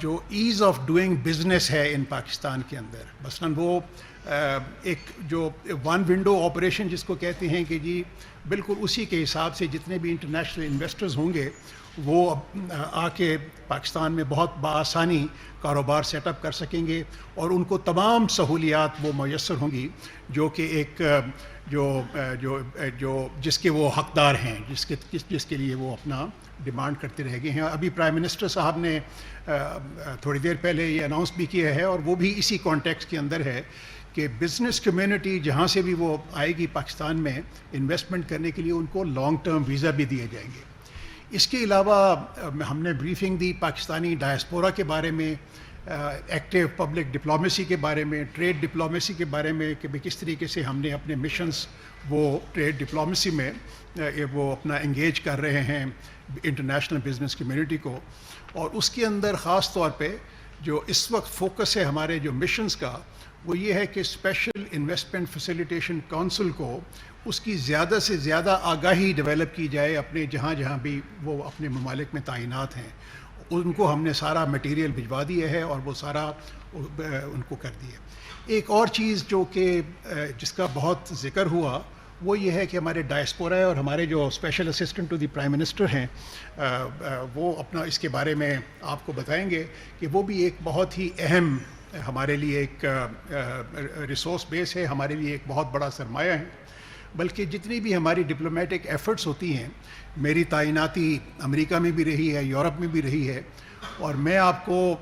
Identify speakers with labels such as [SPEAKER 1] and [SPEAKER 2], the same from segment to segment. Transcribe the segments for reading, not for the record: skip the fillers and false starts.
[SPEAKER 1] جو as of doing business ہے ان پاکستان کے اندر، مثلاً وہ ایک جو ون ونڈو آپریشن جس کو کہتے ہیں کہ جی بالکل اسی کے حساب سے جتنے بھی انٹرنیشنل انویسٹرز ہوں گے وہ آ کے پاکستان میں بہت بآسانی کاروبار سیٹ اپ کر سکیں گے، اور ان کو تمام سہولیات وہ میسر ہوں گی جو کہ ایک جو جس کے وہ حقدار ہیں، جس کے لیے وہ اپنا ڈیمانڈ کرتے رہ گئے ہیں۔ ابھی پرائم منسٹر صاحب نے تھوڑی دیر پہلے یہ اناؤنس بھی کیا ہے، اور وہ بھی اسی کانٹیکسٹ کے اندر ہے کہ بزنس کمیونٹی جہاں سے بھی وہ آئے گی پاکستان میں انویسٹمنٹ کرنے کے لیے ان کو لانگ ٹرم ویزا بھی دیے جائیں گے۔ اس کے علاوہ ہم نے بریفنگ دی پاکستانی ڈائسپورا کے بارے میں، ایکٹیو پبلک ڈپلومیسی کے بارے میں، ٹریڈ ڈپلومیسی کے بارے میں کہ کس طریقے سے ہم نے اپنے مشنز وہ ٹریڈ ڈپلومیسی میں وہ اپنا انگیج کر رہے ہیں انٹرنیشنل بزنس کمیونٹی کو، اور اس کے اندر خاص طور پہ جو اس وقت فوکس ہے ہمارے جو مشنز کا وہ یہ ہے کہ اسپیشل انویسٹمنٹ فیسیلیٹیشن کونسل کو اس کی زیادہ سے زیادہ آگاہی ڈیولپ کی جائے اپنے جہاں بھی وہ اپنے ممالک میں تعینات ہیں، ان کو ہم نے سارا مٹیریل بھجوا دیا ہے اور وہ سارا ان کو کر دیا۔ ایک اور چیز جو کہ جس کا بہت ذکر ہوا وہ یہ ہے کہ ہمارے ڈائسپورا اور ہمارے جو special assistant to the prime minister ہیں وہ اپنا اس کے بارے میں آپ کو بتائیں گے کہ وہ بھی ایک بہت ہی اہم ہمارے لیے ایک ریسورس بیس ہے، ہمارے لیے ایک بہت بڑا سرمایہ ہے۔ بلکہ جتنی بھی ہماری ڈپلومیٹک ایفرٹس ہوتی ہیں، میری تعیناتی امریکہ میں بھی رہی ہے، یورپ میں بھی رہی ہے، اور میں آپ کو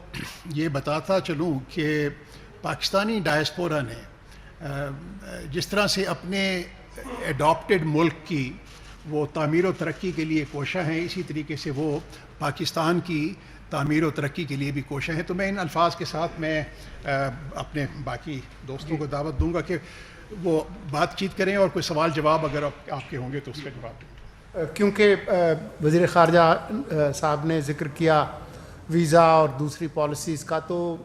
[SPEAKER 1] یہ بتاتا چلوں کہ پاکستانی ڈائسپورا نے جس طرح سے اپنے اڈاپٹڈ ملک کی وہ تعمیر و ترقی کے لیے کوشاں ہیں، اسی طریقے سے وہ پاکستان کی تعمیر و ترقی کے لیے بھی کوشاں ہیں۔ تو میں ان الفاظ کے ساتھ میں اپنے باقی دوستوں کو دعوت دوں گا کہ وہ بات چیت کریں، اور کوئی سوال جواب اگر آپ کے ہوں گے تو اس کا جواب دیں۔
[SPEAKER 2] کیونکہ وزیر خارجہ صاحب نے ذکر کیا ویزا اور دوسری پالیسیز کا، تو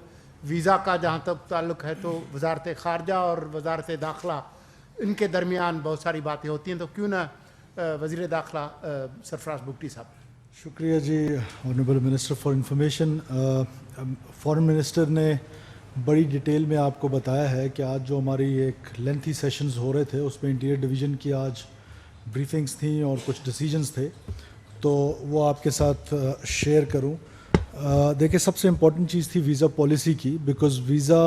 [SPEAKER 2] ویزا کا جہاں تک تعلق ہے تو وزارت خارجہ اور وزارت داخلہ ان کے درمیان بہت ساری باتیں ہوتی ہیں، تو کیوں نہ وزیر داخلہ سرفراز بگٹی صاحب۔
[SPEAKER 3] شکریہ جی honourable minister for information. Foreign minister نے بڑی ڈیٹیل میں آپ کو بتایا ہے کہ آج جو ہماری ایک لینتھی سیشنز ہو رہے تھے اس میں انٹیریئر ڈویژن کی آج بریفنگز تھیں اور کچھ ڈیسیجنز تھے، تو وہ آپ کے ساتھ شیئر کروں۔ دیکھیں، سب سے امپورٹنٹ چیز تھی ویزا پالیسی کی، بیکاز ویزا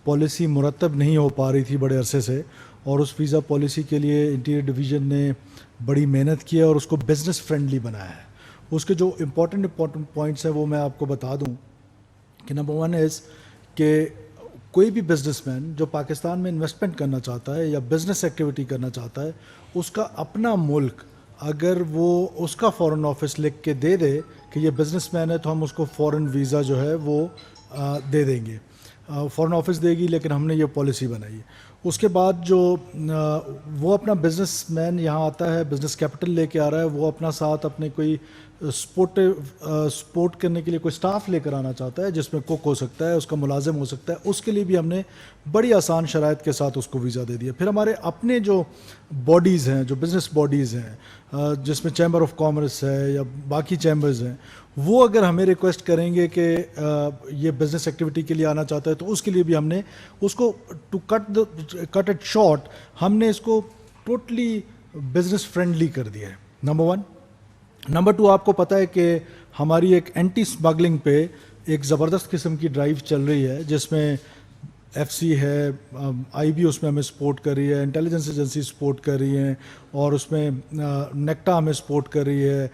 [SPEAKER 3] پالیسی مرتب نہیں ہو پا رہی تھی بڑے عرصے سے، اور اس ویزا پالیسی کے لیے انٹیریئر ڈویژن نے بڑی محنت کی ہے اور اس کو بزنس فرینڈلی بنایا ہے۔ اس کے جو امپورٹنٹ پوائنٹس ہیں وہ میں آپ کو بتا دوں کہ نمبر 1 از کہ کوئی بھی بزنس مین جو پاکستان میں انویسٹمنٹ کرنا چاہتا ہے یا بزنس ایکٹیویٹی کرنا چاہتا ہے، اس کا اپنا ملک اگر وہ اس کا فورن آفس لکھ کے دے دے کہ یہ بزنس مین ہے تو ہم اس کو فورن ویزا جو ہے وہ دے دیں گے، فورن آفس دے گی، لیکن ہم نے یہ پالیسی بنائی ہے۔ اس کے بعد جو وہ اپنا بزنس مین یہاں آتا ہے، بزنس کیپٹل لے کے آ رہا ہے، وہ اپنا ساتھ اپنے کوئی سپورٹ کرنے کے لیے کوئی سٹاف لے کر آنا چاہتا ہے، جس میں کوک ہو سکتا ہے، اس کا ملازم ہو سکتا ہے، اس کے لیے بھی ہم نے بڑی آسان شرائط کے ساتھ اس کو ویزا دے دیا۔ پھر ہمارے اپنے جو باڈیز ہیں، جو بزنس باڈیز ہیں، جس میں چیمبر آف کامرس ہے یا باقی چیمبرز ہیں، وہ اگر ہمیں ریکویسٹ کریں گے کہ یہ بزنس ایکٹیویٹی کے لیے آنا چاہتا ہے تو اس کے لیے بھی ہم نے اس کو ٹو کٹ اٹ شارٹ، ہم نے اس کو ٹوٹلی بزنس فرینڈلی کر دیا ہے، نمبر 1۔ نمبر 2، آپ کو پتہ ہے کہ ہماری ایک اینٹی اسمگلنگ پہ ایک زبردست قسم کی ڈرائیو چل رہی ہے، جس میں ایف سی ہے، آئی بی اس میں ہمیں سپورٹ کر رہی ہے، انٹیلیجنس ایجنسی سپورٹ کر رہی ہیں، اور اس میں نیکٹا ہمیں سپورٹ کر رہی ہے۔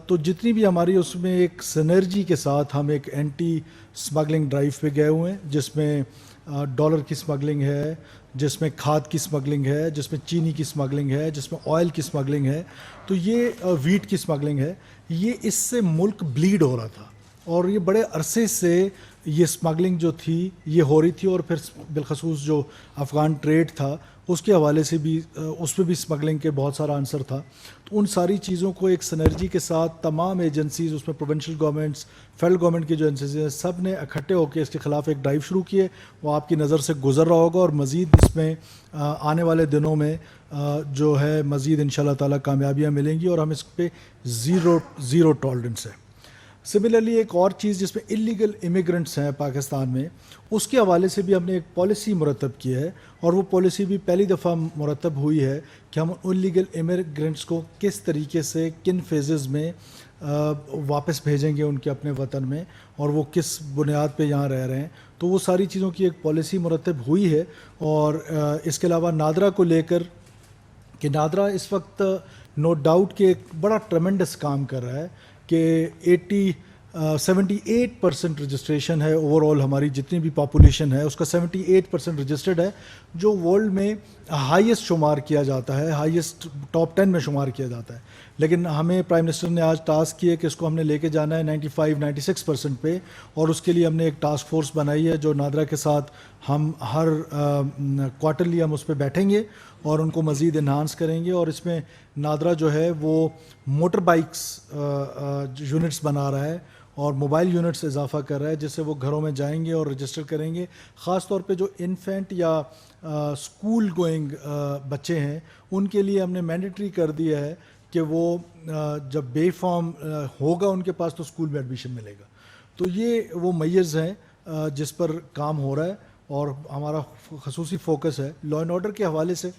[SPEAKER 3] تو جتنی بھی ہماری اس میں ایک سنرجی کے ساتھ ہم ایک اینٹی اسمگلنگ ڈرائیو پہ گئے ہوئے ہیں، جس میں ڈالر کی اسمگلنگ ہے، جس میں کھاد کی اسمگلنگ ہے، جس میں چینی کی اسمگلنگ ہے، جس میں آئل کی اسمگلنگ ہے، تو یہ ویٹ کی اسمگلنگ ہے۔ یہ اس سے ملک بلیڈ ہو رہا تھا، اور یہ بڑے عرصے سے یہ اسمگلنگ جو تھی یہ ہو رہی تھی، اور پھر بالخصوص جو افغان ٹریڈ تھا اس کے حوالے سے بھی اس پہ بھی اسمگلنگ کے بہت سارا عنصر تھا۔ تو ان ساری چیزوں کو ایک سنرجی کے ساتھ تمام ایجنسیز، اس میں پروونشل گورنمنٹس، فیڈرل گورنمنٹ کی جو ایجنسیز ہیں، سب نے اکٹھے ہو کے اس کے خلاف ایک ڈرائیو شروع کی ہے۔ وہ آپ کی نظر سے گزر رہا ہوگا، اور مزید اس میں آنے والے دنوں میں جو ہے مزید انشاءاللہ تعالیٰ کامیابیاں ملیں گی، اور ہم اس پہ زیرو ٹالرنس ہے۔ سملرلی ایک اور چیز جس میں الیگل امیگرنٹس ہیں پاکستان میں، اس کے حوالے سے بھی ہم نے ایک پالیسی مرتب کی ہے، اور وہ پالیسی بھی پہلی دفعہ مرتب ہوئی ہے کہ ہم الیگل امیگرنٹس کو کس طریقے سے کن فیزز میں واپس بھیجیں گے ان کے اپنے وطن میں، اور وہ کس بنیاد پہ یہاں رہ رہے ہیں. تو وہ ساری چیزوں کی ایک پالیسی مرتب ہوئی ہے. اور اس کے علاوہ نادرا کو لے کر کہ نادرا اس وقت نو ڈاؤٹ کہ ایک بڑا ٹریمنڈس کام کر رہا ہے کہ 78% رجسٹریشن ہے اوور آل، ہماری جتنی بھی پاپولیشن ہے اس کا 78% رجسٹرڈ ہے، جو ورلڈ میں ہائیسٹ شمار کیا جاتا ہے، ہائیسٹ ٹاپ 10 میں شمار کیا جاتا ہے. لیکن ہمیں پرائم منسٹر نے آج ٹاسک کیا کہ اس کو ہم نے لے کے جانا ہے 95-96% پہ، اور اس کے لیے ہم نے ایک ٹاسک فورس بنائی ہے جو نادرا کے ساتھ ہم ہر کوارٹرلی ہم اس پہ بیٹھیں گے اور ان کو مزید انہانس کریں گے. اور اس میں نادرا جو ہے وہ موٹر بائکس یونٹس بنا رہا ہے اور موبائل یونٹس اضافہ کر رہا ہے، جس سے وہ گھروں میں جائیں گے اور رجسٹر کریں گے. خاص طور پہ جو انفینٹ یا اسکول گوئنگ بچے ہیں ان کے لیے ہم نے مینڈیٹری کر دیا ہے کہ وہ جب بے فارم ہوگا ان کے پاس تو اسکول میں ایڈمیشن ملے گا. تو یہ وہ میئرز ہیں جس پر کام ہو رہا ہے، اور ہمارا خصوصی فوکس ہے لا اینڈ آرڈر کے حوالے سے.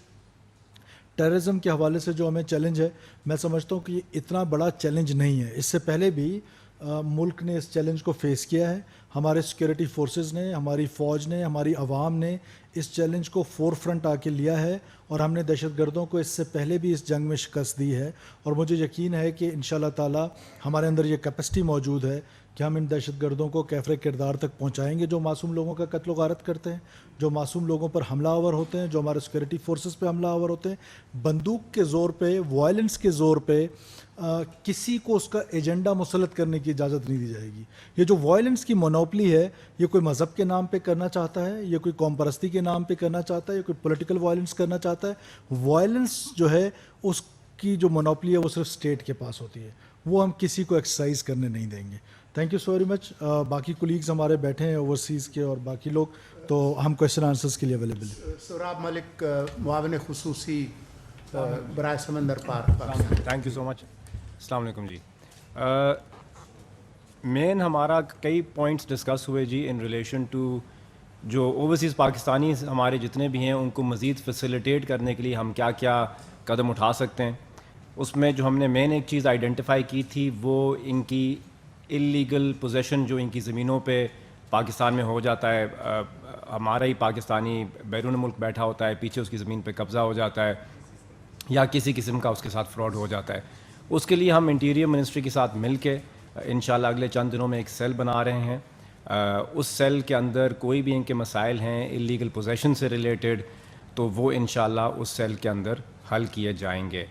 [SPEAKER 3] ٹیررزم کے حوالے سے جو ہمیں چیلنج ہے، میں سمجھتا ہوں کہ یہ اتنا بڑا چیلنج نہیں ہے. اس سے پہلے بھی ملک نے اس چیلنج کو فیس کیا ہے. ہمارے سیکورٹی فورسز نے، ہماری فوج نے، ہماری عوام نے اس چیلنج کو فور فرنٹ آ کے لیا ہے، اور ہم نے دہشت گردوں کو اس سے پہلے بھی اس جنگ میں شکست دی ہے. اور مجھے یقین ہے کہ انشاءاللہ تعالی ہمارے اندر یہ کیپیسٹی موجود ہے کہ ہم ان دہشت گردوں کو کیفر کردار تک پہنچائیں گے جو معصوم لوگوں کا قتل و غارت کرتے ہیں، جو معصوم لوگوں پر حملہ آور ہوتے ہیں، جو ہمارے سیکورٹی فورسز پہ حملہ آور ہوتے ہیں. بندوق کے زور پہ، وائلنس کے زور پہ کسی کو اس کا ایجنڈا مسلط کرنے کی اجازت نہیں دی جائے گی. یہ جو وائلنس کی مونوپلی ہے، یہ کوئی مذہب کے نام پہ کرنا چاہتا ہے، یہ کوئی قوم پرستی کے نام پہ کرنا چاہتا ہے، یہ کوئی پولیٹیکل وائلنس کرنا چاہتا ہے. وائلنس جو ہے اس کی جو مونوپلی ہے وہ صرف اسٹیٹ کے پاس ہوتی ہے، وہ ہم کسی کو ایکسرسائز کرنے نہیں دیں گے. Thank you so very much. باقی کولیگز ہمارے بیٹھے ہیں اوورسیز کے اور باقی لوگ، تو ہم کویشچن آنسرز کے لیے اویلیبل ہیں.
[SPEAKER 2] سہراب ملک، معاون خصوصی برائے سمندر پار پاکستان.
[SPEAKER 4] تھینک یو سو مچ. السلام علیکم جی. مین ہمارا کئی پوائنٹس ڈسکس ہوئے جی ان ریلیشن ٹو جو اوورسیز پاکستانی ہمارے جتنے بھی ہیں ان کو مزید فیسیلیٹیٹ کرنے کے لیے ہم کیا کیا قدم اٹھا سکتے ہیں. اس میں جو ہم نے مین ایک چیز آئیڈینٹیفائی کی تھی وہ ان کی اللیگل پوزیشن جو ان کی زمینوں پہ پاکستان میں ہو جاتا ہے. ہمارا ہی پاکستانی بیرون ملک بیٹھا ہوتا ہے، پیچھے اس کی زمین پہ قبضہ ہو جاتا ہے یا کسی قسم کا اس کے ساتھ فراڈ ہو جاتا ہے. اس کے لیے ہم انٹیریئر منسٹری کے ساتھ مل کے انشاءاللہ اگلے چند دنوں میں ایک سیل بنا رہے ہیں. اس سیل کے اندر کوئی بھی ان کے مسائل ہیں اللیگل پوزیشن سے ریلیٹڈ تو وہ انشاءاللہ اس سیل کے اندر حل کیے جائیں گے.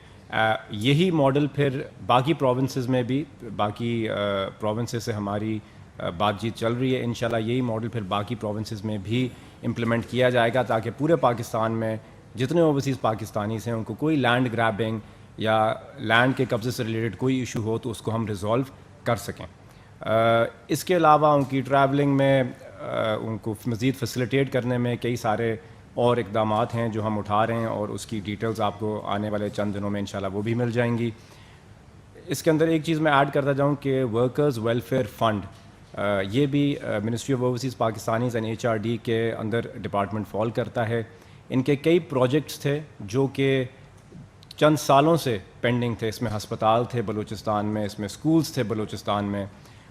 [SPEAKER 4] یہی ماڈل پھر باقی پروونسز میں بھی، باقی پروونسز سے ہماری بات چیت چل رہی ہے. انشاءاللہ یہی ماڈل پھر باقی پروونسز میں بھی امپلیمنٹ کیا جائے گا تاکہ پورے پاکستان میں جتنے اوورسیز پاکستانیز ہیں ان کو کوئی لینڈ گریبنگ یا لینڈ کے قبضے سے ریلیٹڈ کوئی ایشو ہو تو اس کو ہم ریزولو کر سکیں. اس کے علاوہ ان کی ٹریولنگ میں ان کو مزید فیسیلیٹیٹ کرنے میں کئی سارے اور اقدامات ہیں جو ہم اٹھا رہے ہیں، اور اس کی ڈیٹیلز آپ کو آنے والے چند دنوں میں انشاءاللہ وہ بھی مل جائیں گی. اس کے اندر ایک چیز میں ایڈ کرتا جاؤں کہ ورکرز ویلفیئر فنڈ، یہ بھی ministry of overseas Pakistanis and HRD کے اندر ڈپارٹمنٹ فال کرتا ہے. ان کے کئی پروجیکٹس تھے جو کہ چند سالوں سے پینڈنگ تھے. اس میں ہسپتال تھے بلوچستان میں، اس میں سکولز تھے بلوچستان میں،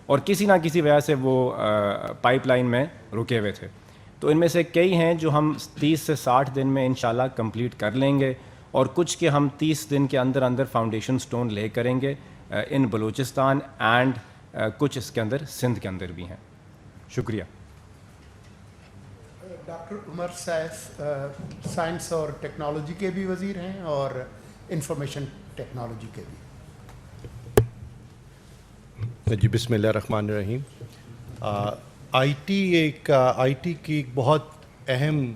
[SPEAKER 4] اور کسی نہ کسی وجہ سے وہ پائپ لائن میں رکے ہوئے تھے. تو ان میں سے کئی ہیں جو ہم 30 سے 60 دن میں انشاءاللہ کمپلیٹ کر لیں گے، اور کچھ کے ہم 30 دن کے اندر اندر فاؤنڈیشن سٹون لے کریں گے ان بلوچستان اینڈ کچھ اس کے اندر سندھ کے اندر بھی ہیں. شکریہ.
[SPEAKER 2] ڈاکٹر عمر سیف سائنس اور ٹیکنالوجی کے بھی وزیر ہیں اور انفارمیشن ٹیکنالوجی کے بھی.
[SPEAKER 5] جی بسم اللہ الرحمن الرحیم. آئی ٹی کی ایک بہت اہم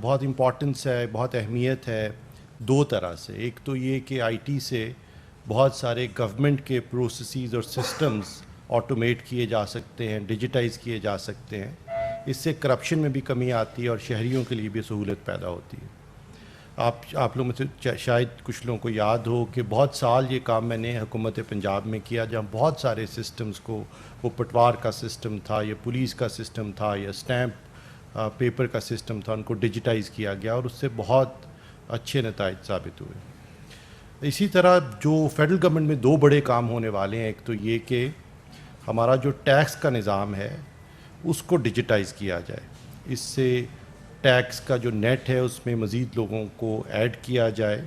[SPEAKER 5] بہت امپورٹنس ہے، بہت اہمیت ہے دو طرح سے. ایک تو یہ کہ آئی ٹی سے بہت سارے گورنمنٹ کے پروسیسز اور سسٹمز آٹومیٹ کیے جا سکتے ہیں، ڈیجیٹائز کیے جا سکتے ہیں. اس سے کرپشن میں بھی کمی آتی ہے اور شہریوں کے لیے بھی سہولت پیدا ہوتی ہے. آپ لوگوں میں سے شاید کچھ لوگوں کو یاد ہو کہ بہت سال یہ کام میں نے حکومت پنجاب میں کیا، جہاں بہت سارے سسٹمز کو، وہ پٹوار کا سسٹم تھا یا پولیس کا سسٹم تھا یا اسٹیمپ پیپر کا سسٹم تھا، ان کو ڈیجیٹائز کیا گیا اور اس سے بہت اچھے نتائج ثابت ہوئے۔ اسی طرح جو فیڈرل گورنمنٹ میں 2 بڑے کام ہونے والے ہیں، ایک تو یہ کہ ہمارا جو ٹیکس کا نظام ہے اس کو ڈیجیٹائز کیا جائے، اس سے ٹیکس کا جو نیٹ ہے اس میں مزید لوگوں کو ایڈ کیا جائے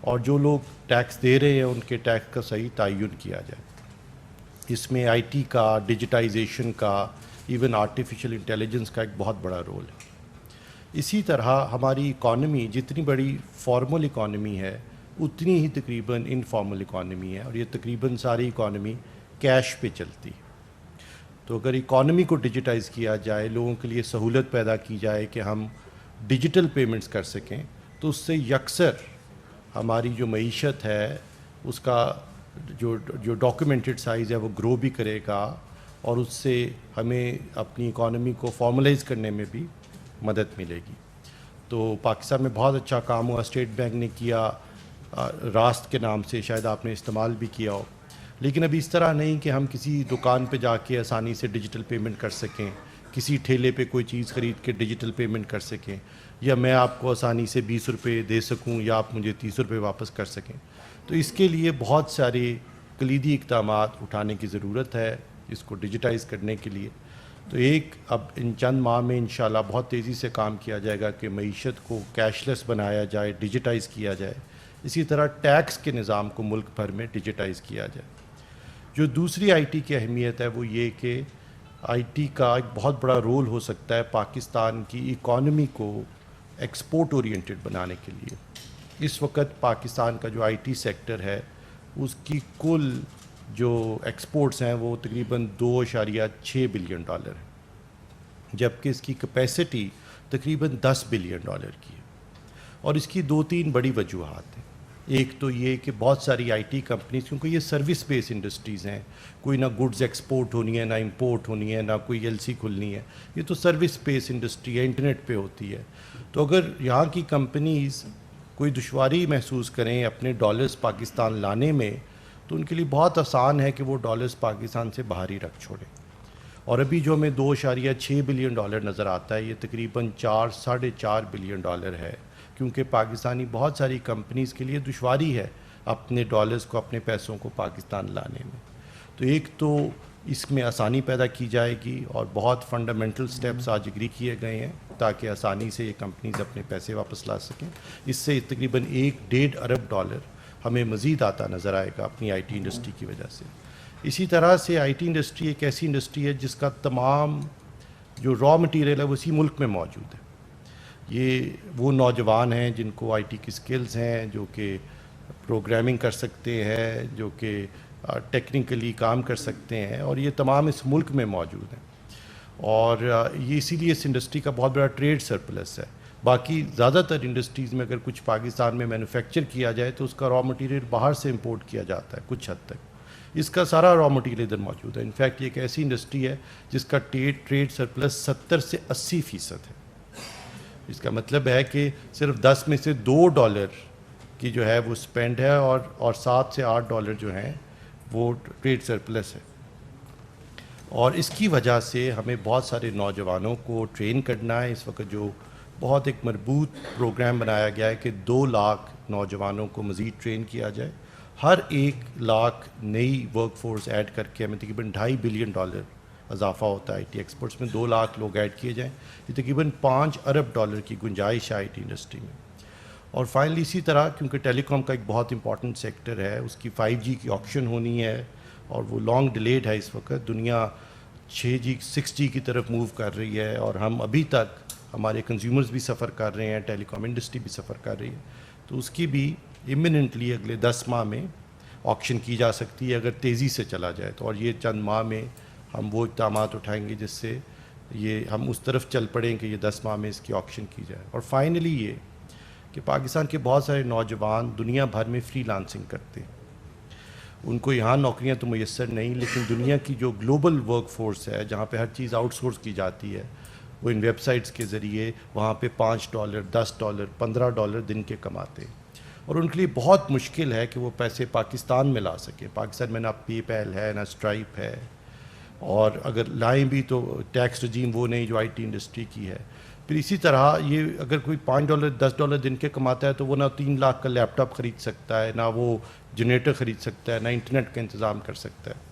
[SPEAKER 5] اور جو لوگ ٹیکس دے رہے ہیں ان کے ٹیکس کا صحیح تعین کیا جائے۔ اس میں آئی ٹی کا، ڈیجیٹائزیشن کا، ایون آرٹیفیشل انٹیلیجنس کا ایک بہت بڑا رول ہے۔ اسی طرح ہماری اکانومی جتنی بڑی فارمل اکانومی ہے اتنی ہی تقریباً انفارمل اکانومی ہے، اور یہ تقریباً ساری اکانومی کیش پہ چلتی ہے۔ تو اگر اکانومی کو ڈیجیٹائز کیا جائے، لوگوں کے لیے سہولت پیدا کی جائے کہ ہم ڈیجیٹل پیمنٹس کر سکیں، تو اس سے یکسر ہماری جو معیشت ہے اس کا جو ڈاکیومنٹڈ سائز ہے وہ گرو بھی کرے گا، اور اس سے ہمیں اپنی اکانومی کو فارملائز کرنے میں بھی مدد ملے گی۔ تو پاکستان میں بہت اچھا کام ہوا، اسٹیٹ بینک نے کیا، راست کے نام سے شاید آپ نے استعمال بھی کیا ہو، لیکن ابھی اس طرح نہیں کہ ہم کسی دکان پہ جا کے آسانی سے ڈیجیٹل پیمنٹ کر سکیں، کسی ٹھیلے پہ کوئی چیز خرید کے ڈیجیٹل پیمنٹ کر سکیں، یا میں آپ کو آسانی سے 20 روپے دے سکوں یا آپ مجھے 30 روپے واپس کر سکیں۔ تو اس کے لیے بہت سارے کلیدی اقدامات اٹھانے کی ضرورت ہے اس کو ڈیجیٹائز کرنے کے لیے۔ تو اب ان چند ماہ میں انشاءاللہ بہت تیزی سے کام کیا جائے گا کہ معیشت کو کیش لیس بنایا جائے، ڈیجیٹائز کیا جائے۔ اسی طرح ٹیکس کے نظام کو ملک بھر میں ڈیجیٹائز کیا جائے۔ جو دوسری آئی ٹی کی اہمیت ہے وہ یہ کہ آئی ٹی کا ایک بہت بڑا رول ہو سکتا ہے پاکستان کی اکانومی کو ایکسپورٹ اورینٹڈ بنانے کے لیے۔ اس وقت پاکستان کا جو آئی ٹی سیکٹر ہے اس کی کل جو ایکسپورٹس ہیں وہ تقریباً $2.6 بلین ہے، جبکہ اس کی کیپیسٹی تقریباً $10 بلین کی ہے۔ اور اس کی 2-3 بڑی وجوہات ہیں۔ ایک تو یہ کہ بہت ساری آئی ٹی کمپنیز، کیونکہ یہ سروس بیس انڈسٹریز ہیں، کوئی نہ گڈز ایکسپورٹ ہونی ہے، نہ امپورٹ ہونی ہے، نہ کوئی ایل سی کھلنی ہے، یہ تو سروس بیس انڈسٹری ہے، انٹرنیٹ پہ ہوتی ہے۔ تو اگر یہاں کی کمپنیز کوئی دشواری محسوس کریں اپنے ڈالرز پاکستان لانے میں، تو ان کے لیے بہت آسان ہے کہ وہ ڈالرز پاکستان سے باہر ہی رکھ چھوڑیں۔ اور ابھی جو ہمیں $2.6 بلین نظر آتا ہے، یہ تقریباً $4.5 بلین ہے، کیونکہ پاکستانی بہت ساری کمپنیز کے لیے دشواری ہے اپنے ڈالرز کو، اپنے پیسوں کو پاکستان لانے میں۔ تو ایک تو اس میں آسانی پیدا کی جائے گی، اور بہت فنڈامنٹل سٹیپس آج اگری کیے گئے ہیں تاکہ آسانی سے یہ کمپنیز اپنے پیسے واپس لا سکیں۔ اس سے تقریباً $1.5 ارب ہمیں مزید آتا نظر آئے گا اپنی آئی ٹی انڈسٹری کی وجہ سے۔ اسی طرح سے آئی ٹی انڈسٹری ایک ایسی انڈسٹری ہے جس کا تمام جو را مٹیریل ہے وہ اسی ملک میں موجود ہے۔ یہ وہ نوجوان ہیں جن کو آئی ٹی کی سکلز ہیں، جو کہ پروگرامنگ کر سکتے ہیں، جو کہ ٹیکنیکلی کام کر سکتے ہیں، اور یہ تمام اس ملک میں موجود ہیں، اور یہ اسی لیے اس انڈسٹری کا بہت بڑا ٹریڈ سرپلس ہے۔ باقی زیادہ تر انڈسٹریز میں اگر کچھ پاکستان میں مینوفیکچر کیا جائے تو اس کا را مٹیریل باہر سے امپورٹ کیا جاتا ہے کچھ حد تک، اس کا سارا را مٹیریل ادھر موجود ہے۔ انفیکٹ یہ ایک ایسی انڈسٹری ہے جس کا ٹریڈ سرپلس 70 سے 80% ہے۔ اس کا مطلب ہے کہ صرف 10 میں سے $2 کی جو ہے وہ سپینڈ ہے، اور $7 سے $8 جو ہیں وہ ٹریڈ سرپلس ہے۔ اور اس کی وجہ سے ہمیں بہت سارے نوجوانوں کو ٹرین کرنا ہے۔ اس وقت جو بہت ایک مربوط پروگرام بنایا گیا ہے کہ 2 لاکھ نوجوانوں کو مزید ٹرین کیا جائے، ہر 1 لاکھ نئی ورک فورس ایڈ کر کے ہمیں تقریباً $2.5 بلین اضافہ ہوتا ہے آئی ٹی ایکسپورٹس میں۔ 2 لاکھ لوگ ایڈ کیے جائیں، یہ تقریباً $5 ارب کی گنجائش ہے آئی ٹی انڈسٹری میں۔ اور فائنلی اسی طرح کیونکہ ٹیلی کام کا ایک بہت امپورٹنٹ سیکٹر ہے، اس کی 5G کی آکشن ہونی ہے، اور وہ لانگ ڈیلیڈ ہے۔ اس وقت دنیا 6G 6G کی طرف موو کر رہی ہے، اور ہم ابھی تک ہمارے کنزیومرز بھی سفر کر رہے ہیں، ٹیلی کام انڈسٹری بھی سفر کر رہی ہے۔ تو اس کی بھی ایمیننٹلی اگلے 10 ماہ میں آکشن کی جا سکتی ہے اگر تیزی سے چلا جائے تو، اور یہ چند ماہ میں ہم وہ اقدامات اٹھائیں گے جس سے یہ ہم اس طرف چل پڑیں کہ یہ 10 ماہ میں اس کی آکشن کی جائے۔ اور فائنلی یہ کہ پاکستان کے بہت سارے نوجوان دنیا بھر میں فری لانسنگ کرتے ہیں، ان کو یہاں نوکریاں تو میسر نہیں، لیکن دنیا کی جو گلوبل ورک فورس ہے جہاں پہ ہر چیز آؤٹ سورس کی جاتی ہے، وہ ان ویب سائٹس کے ذریعے وہاں پہ $5 $10 $15 دن کے کماتے ہیں، اور ان کے لیے بہت مشکل ہے کہ وہ پیسے پاکستان میں لا سکیں. پاکستان میں نہ پے پیل ہے، نہ اسٹرائپ ہے، اور اگر لائیں بھی تو ٹیکس رجیم وہ نہیں جو آئی ٹی انڈسٹری کی ہے. پھر اسی طرح یہ اگر کوئی $5 $10 دن کے کماتا ہے تو وہ نہ 3 لاکھ کا لیپ ٹاپ خرید سکتا ہے، نہ وہ جنریٹر خرید سکتا ہے، نہ انٹرنیٹ کا انتظام کر سکتا ہے.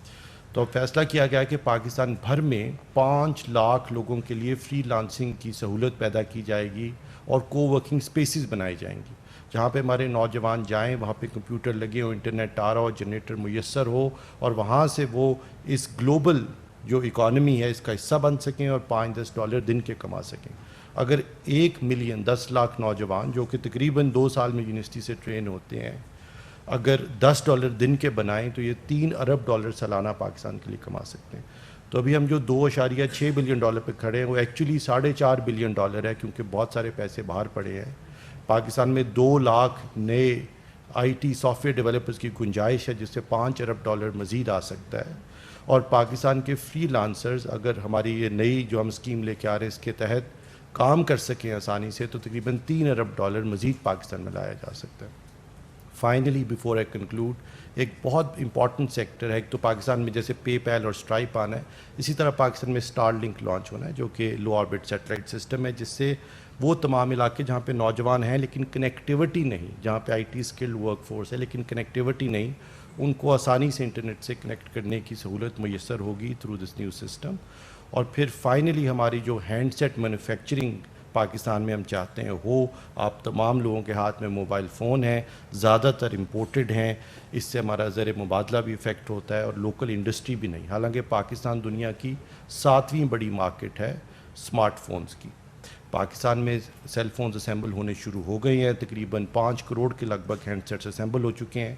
[SPEAKER 5] تو فیصلہ کیا گیا کہ پاکستان بھر میں 5 لاکھ لوگوں کے لیے فری لانسنگ کی سہولت پیدا کی جائے گی اور کو ورکنگ سپیسز بنائی جائیں گی، جہاں پہ ہمارے نوجوان جائیں، وہاں پہ کمپیوٹر لگے ہو، انٹرنیٹ آ رہا ہو، جنریٹر میسر ہو، اور وہاں سے وہ اس گلوبل جو اکانومی ہے اس کا حصہ بن سکیں اور $5-10 دن کے کما سکیں. اگر 1 ملین 10 لاکھ نوجوان جو کہ تقریباً 2 سال میں یونیورسٹی سے ٹرین ہوتے ہیں اگر $10 دن کے بنائیں تو یہ $3 ارب سالانہ پاکستان کے لیے کما سکتے ہیں. تو ابھی ہم جو $2.6 بلین پہ کھڑے ہیں وہ ایکچولی $4.5 بلین ہے، کیونکہ بہت سارے پیسے باہر پڑے ہیں. پاکستان میں 2 لاکھ نئے I T soft where developers کی گنجائش ہے، جس سے $5 ارب مزید آ سکتا ہے. اور پاکستان کے فری لانسرز اگر ہماری یہ نئی جو ہم اسکیم لے کے آ رہے ہیں اس کے تحت کام کر سکیں آسانی سے تو تقریباً $3 ارب مزید پاکستان میں لایا جا سکتا ہے. فائنلی بیفور آئی کنکلوڈ، ایک بہت امپورٹنٹ سیکٹر ہے، ایک تو پاکستان میں جیسے پے پیل اور اسٹرائپ آنا ہے، اسی طرح پاکستان میں اسٹار لنک لانچ ہونا ہے جو کہ لو آربٹ سیٹلائٹ سسٹم ہے، جس سے وہ تمام علاقے جہاں پہ نوجوان ہیں لیکن کنیکٹیوٹی نہیں، جہاں پہ I T skilled work force ہے لیکن کنیکٹیوٹی نہیں، ان کو آسانی سے انٹرنیٹ سے کنیکٹ کرنے کی سہولت میسر ہوگی تھرو دس نیو سسٹم. اور پھر فائنلی ہماری جو ہینڈ سیٹ مینوفیکچرنگ پاکستان میں ہم چاہتے ہیں ہو، آپ تمام لوگوں کے ہاتھ میں موبائل فون ہیں، زیادہ تر امپورٹڈ ہیں، اس سے ہمارا زر مبادلہ بھی افیکٹ ہوتا ہے اور لوکل انڈسٹری بھی نہیں. حالانکہ پاکستان دنیا کی 7ویں بڑی مارکیٹ ہے اسمارٹ فونز کی. پاکستان میں سیل فونز اسمبل ہونے شروع ہو گئے ہیں، تقریباً 5 کروڑ کے لگ بھگ ہینڈ سیٹس اسمبل ہو چکے ہیں،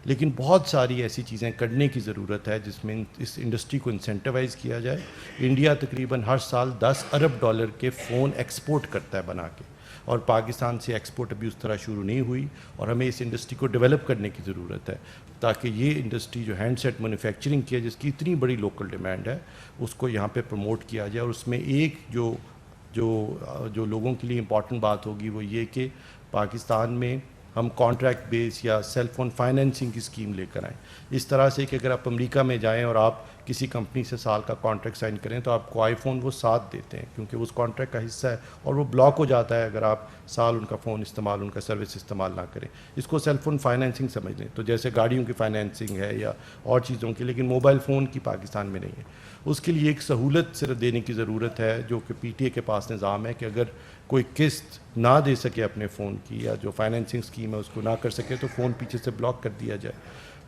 [SPEAKER 5] لیکن بہت ساری ایسی چیزیں کرنے کی ضرورت ہے جس میں اس انڈسٹری کو انسینٹیوائز کیا جائے. انڈیا تقریباً ہر سال $10 ارب کے فون ایکسپورٹ کرتا ہے بنا کے، اور پاکستان سے ایکسپورٹ ابھی اس طرح شروع نہیں ہوئی، اور ہمیں اس انڈسٹری کو ڈیولپ کرنے کی ضرورت ہے تاکہ یہ انڈسٹری جو ہینڈ سیٹ مینوفیکچرنگ کی ہے جس کی اتنی بڑی لوکل ڈیمانڈ ہے اس کو یہاں پہ پروموٹ کیا جائے. اور اس میں ایک جو لوگوں کے لیے امپورٹنٹ بات ہوگی وہ یہ کہ پاکستان میں ہم کانٹریکٹ بیس یا سیل فون فائنینسنگ کی اسکیم لے کر آئیں، اس طرح سے کہ اگر آپ امریکہ میں جائیں اور آپ کسی کمپنی سے سال کا کانٹریکٹ سائن کریں تو آپ کو آئی فون وہ ساتھ دیتے ہیں، کیونکہ وہ اس کانٹریکٹ کا حصہ ہے اور وہ بلاک ہو جاتا ہے اگر آپ سال ان کا فون استعمال، ان کا سروس استعمال نہ کریں. اس کو سیل فون فائنینسنگ سمجھ لیں، تو جیسے گاڑیوں کی فائنینسنگ ہے یا اور چیزوں کی، لیکن موبائل فون کی پاکستان میں نہیں ہے. اس کے لیے ایک سہولت صرف دینے کی ضرورت ہے جو کہ پی ٹی اے کے پاس نظام ہے کہ اگر کوئی قسط نہ دے سکے اپنے فون کی یا جو فائنینسنگ اسکیم ہے اس کو نہ کر سکے تو فون پیچھے سے بلاک کر دیا جائے.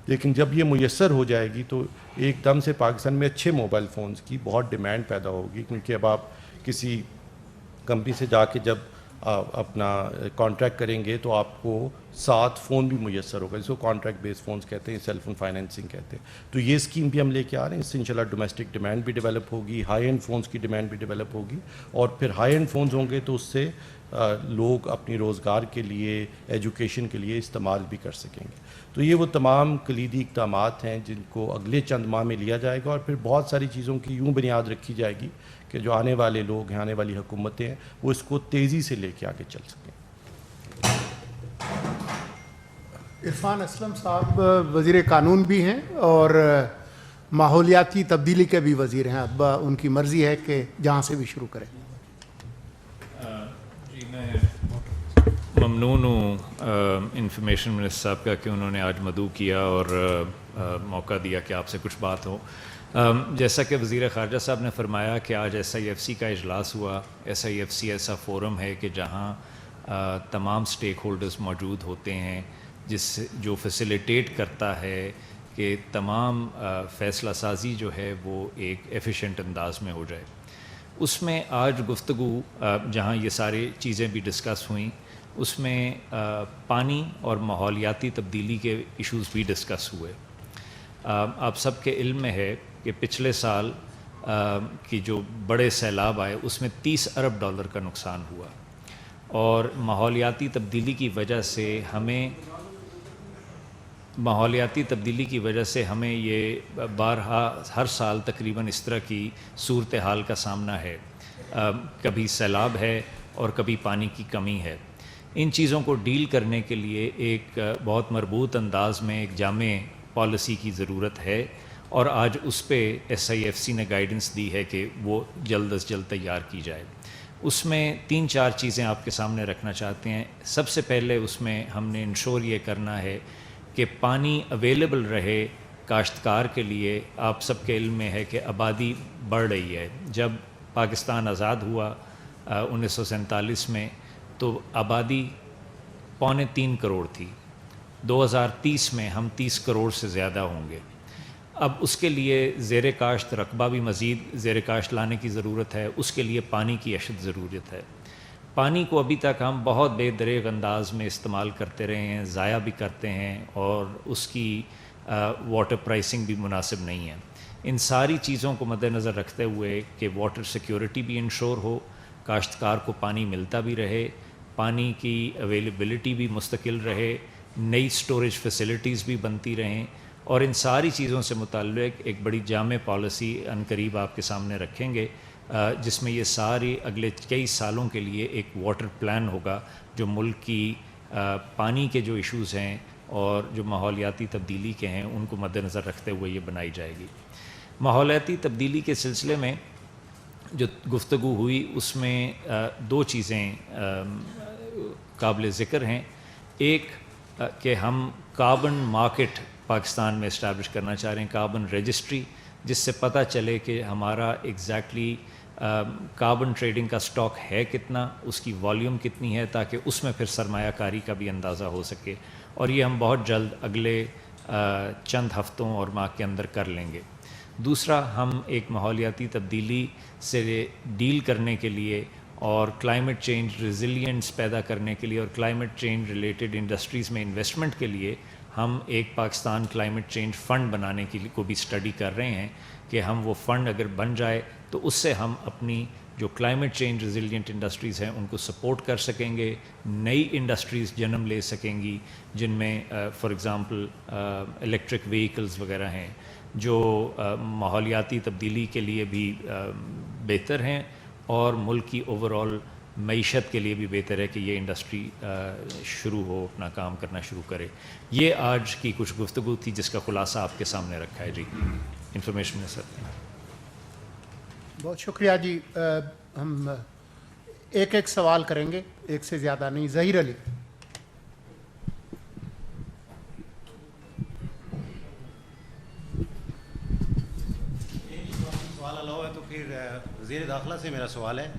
[SPEAKER 5] لیکن جب یہ میسر ہو جائے گی تو ایک دم سے پاکستان میں اچھے موبائل فونز کی بہت ڈیمانڈ پیدا ہوگی، کیونکہ اب آپ کسی کمپنی سے جا کے جب اپنا کانٹریکٹ کریں گے تو آپ کو 7 فون بھی میسر ہوگا، جس کو کانٹریکٹ بیس فونز کہتے ہیں، سیل فون فائنینسنگ کہتے ہیں. تو یہ اسکیم بھی ہم لے کے آ رہے ہیں، اس سے انشاءاللہ ڈومیسٹک ڈیمانڈ بھی ڈیولپ ہوگی، ہائی اینڈ فونز کی ڈیمانڈ بھی ڈیولپ ہوگی، اور پھر ہائی اینڈ فونز ہوں گے تو اس سے لوگ اپنی روزگار کے لیے، ایجوکیشن کے لیے استعمال بھی کر سکیں گے. تو یہ وہ تمام کلیدی اقدامات ہیں جن کو اگلے چند ماہ میں لیا جائے گا، اور پھر بہت ساری چیزوں کی یوں بنیاد رکھی جائے گی کہ جو آنے والے لوگ ہیں، آنے والی حکومتیں ہیں، وہ اس کو تیزی سے لے کے آگے چل سکیں.
[SPEAKER 2] عرفان اسلم صاحب وزیر قانون بھی ہیں اور ماحولیاتی تبدیلی کے بھی وزیر ہیں. اب ان کی مرضی ہے کہ جہاں سے بھی شروع کریں.
[SPEAKER 6] جی میں ممنون ہوں انفارمیشن منسٹر صاحب کا کہ انہوں نے آج مدعو کیا اور موقع دیا کہ آپ سے کچھ بات ہو. جیسا کہ وزیر خارجہ صاحب نے فرمایا کہ آج SIFC کا اجلاس ہوا. SIFC ایسا فورم ہے کہ جہاں تمام سٹیک ہولڈرز موجود ہوتے ہیں، جو فیسیلیٹیٹ کرتا ہے کہ تمام فیصلہ سازی جو ہے وہ ایک ایفیشینٹ انداز میں ہو جائے. اس میں آج گفتگو جہاں یہ ساری چیزیں بھی ڈسکس ہوئیں، اس میں پانی اور ماحولیاتی تبدیلی کے ایشوز بھی ڈسکس ہوئے. آپ سب کے علم میں ہے کہ پچھلے سال کی جو بڑے سیلاب آئے اس میں $30 ارب کا نقصان ہوا، اور ماحولیاتی تبدیلی کی وجہ سے ہمیں یہ بارہا ہر سال تقریباً اس طرح کی صورتحال کا سامنا ہے. کبھی سیلاب ہے اور کبھی پانی کی کمی ہے. ان چیزوں کو ڈیل کرنے کے لیے ایک بہت مربوط انداز میں ایک جامع پالیسی کی ضرورت ہے, اور آج اس پہ SIFC نے گائیڈنس دی ہے کہ وہ جلد از جلد تیار کی جائے. اس میں 3-4 چیزیں آپ کے سامنے رکھنا چاہتے ہیں. سب سے پہلے اس میں ہم نے انشور یہ کرنا ہے کہ پانی اویلیبل رہے کاشتکار کے لیے. آپ سب کے علم میں ہے کہ آبادی بڑھ رہی ہے. جب پاکستان آزاد ہوا 1947 میں تو آبادی 2.25 کروڑ تھی. 2030 میں ہم 30 کروڑ سے زیادہ ہوں گے. اب اس کے لیے زیر کاشت رقبہ بھی مزید زیر کاشت لانے کی ضرورت ہے. اس کے لیے پانی کی اشد ضرورت ہے. پانی کو ابھی تک ہم بہت بے دریغ انداز میں استعمال کرتے رہے ہیں, ضائع بھی کرتے ہیں, اور اس کی واٹر پرائسنگ بھی مناسب نہیں ہے. ان ساری چیزوں کو مد نظر رکھتے ہوئے کہ واٹر سیکیورٹی بھی انشور ہو, کاشتکار کو پانی ملتا بھی رہے, پانی کی اویلیبلٹی بھی مستقل رہے, نئی سٹوریج فیسلٹیز بھی بنتی رہیں, اور ان ساری چیزوں سے متعلق ایک بڑی جامع پالیسی عنقریب آپ کے سامنے رکھیں گے, جس میں یہ ساری اگلے کئی سالوں کے لیے ایک واٹر پلان ہوگا جو ملک کی پانی کے جو ایشوز ہیں اور جو ماحولیاتی تبدیلی کے ہیں ان کو مد نظر رکھتے ہوئے یہ بنائی جائے گی. ماحولیاتی تبدیلی کے سلسلے میں جو گفتگو ہوئی اس میں 2 چیزیں قابل ذکر ہیں. ایک کہ ہم کاربن مارکیٹ پاکستان میں اسٹیبلش کرنا چاہ رہے ہیں, کاربن رجسٹری, جس سے پتہ چلے کہ ہمارا ایگزیکٹلی کاربن ٹریڈنگ کا سٹاک ہے کتنا, اس کی والیوم کتنی ہے, تاکہ اس میں پھر سرمایہ کاری کا بھی اندازہ ہو سکے. اور یہ ہم بہت جلد اگلے چند ہفتوں اور ماہ کے اندر کر لیں گے. دوسرا, ہم ایک ماحولیاتی تبدیلی سے ڈیل کرنے کے لیے اور کلائمیٹ چینج ریزیلینس پیدا کرنے کے لیے اور کلائمیٹ چینج ریلیٹڈ انڈسٹریز میں انویسٹمنٹ کے لیے ہم ایک پاکستان کلائمیٹ چینج فنڈ بنانے کی کو بھی اسٹڈی کر رہے ہیں کہ ہم وہ فنڈ اگر بن جائے تو اس سے ہم اپنی جو کلائمیٹ چینج ریزیلینٹ انڈسٹریز ہیں ان کو سپورٹ کر سکیں گے, نئی انڈسٹریز جنم لے سکیں گی جن میں فار ایگزامپل الیکٹرک وہیکلز وغیرہ ہیں جو ماحولیاتی تبدیلی کے لیے بھی بہتر ہیں اور ملک کی اوور آل معیشت کے لیے بھی بہتر ہے کہ یہ انڈسٹری شروع ہو, اپنا کام کرنا شروع کرے. یہ آج کی کچھ گفتگو تھی جس کا خلاصہ آپ کے سامنے رکھا ہے. جی انفارمیشن ہے سر.
[SPEAKER 2] بہت شکریہ جی. ہم ایک سوال کریں گے, ایک سے زیادہ نہیں. ظہیر علی.
[SPEAKER 7] سوال الاؤ ہے تو پھر وزیر داخلہ سے میرا سوال ہے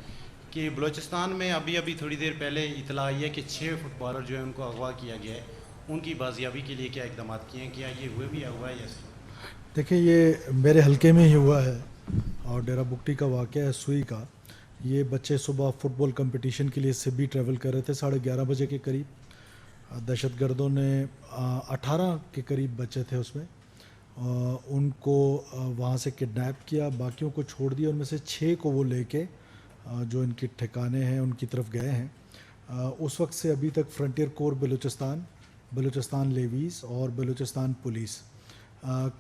[SPEAKER 7] کہ بلوچستان میں ابھی تھوڑی دیر پہلے اطلاع آئی ہے کہ 6 فٹ بالر جو ہیں ان کو اغوا کیا گیا ہے, ان کی بازیابی کے لیے کیا اقدامات کیے ہیں, کیا یہ ہوئے بھی ہوا ہے یا
[SPEAKER 3] دیکھیں یہ میرے حلقے میں ہی ہوا ہے اور ڈیرہ بگٹی کا واقعہ ہے سوئی کا. یہ بچے صبح فٹ بال کمپٹیشن کے لیے سبھی ٹریول کر رہے تھے 11:30 بجے کے قریب. دہشت گردوں نے 18 کے قریب بچے تھے اس میں, ان کو وہاں سے کڈنیپ کیا, باقیوں کو چھوڑ دیا. ان میں سے 6 کو وہ لے کے جو ان کے ٹھکانے ہیں ان کی طرف گئے ہیں. اس وقت سے ابھی تک فرنٹیئر کور بلوچستان لیویز اور بلوچستان پولیس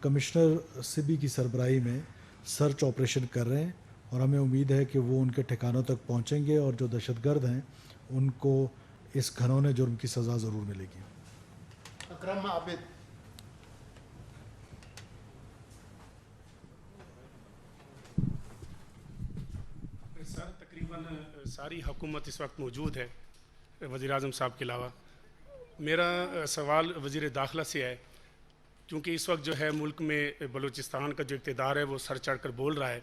[SPEAKER 3] کمشنر سبی کی سربراہی میں سرچ آپریشن کر رہے ہیں, اور ہمیں امید ہے کہ وہ ان کے ٹھکانوں تک پہنچیں گے اور جو دہشت گرد ہیں ان کو اس گھنونے جرم کی سزا ضرور ملے گی.
[SPEAKER 2] اکرم عابد.
[SPEAKER 8] سر تقریباً ساری حکومت اس وقت موجود ہے وزیر اعظم صاحب کے علاوہ. میرا سوال وزیر داخلہ سے ہے, کیونکہ اس وقت جو ہے ملک میں بلوچستان کا جو اقتدار ہے وہ سر چڑھ کر بول رہا ہے.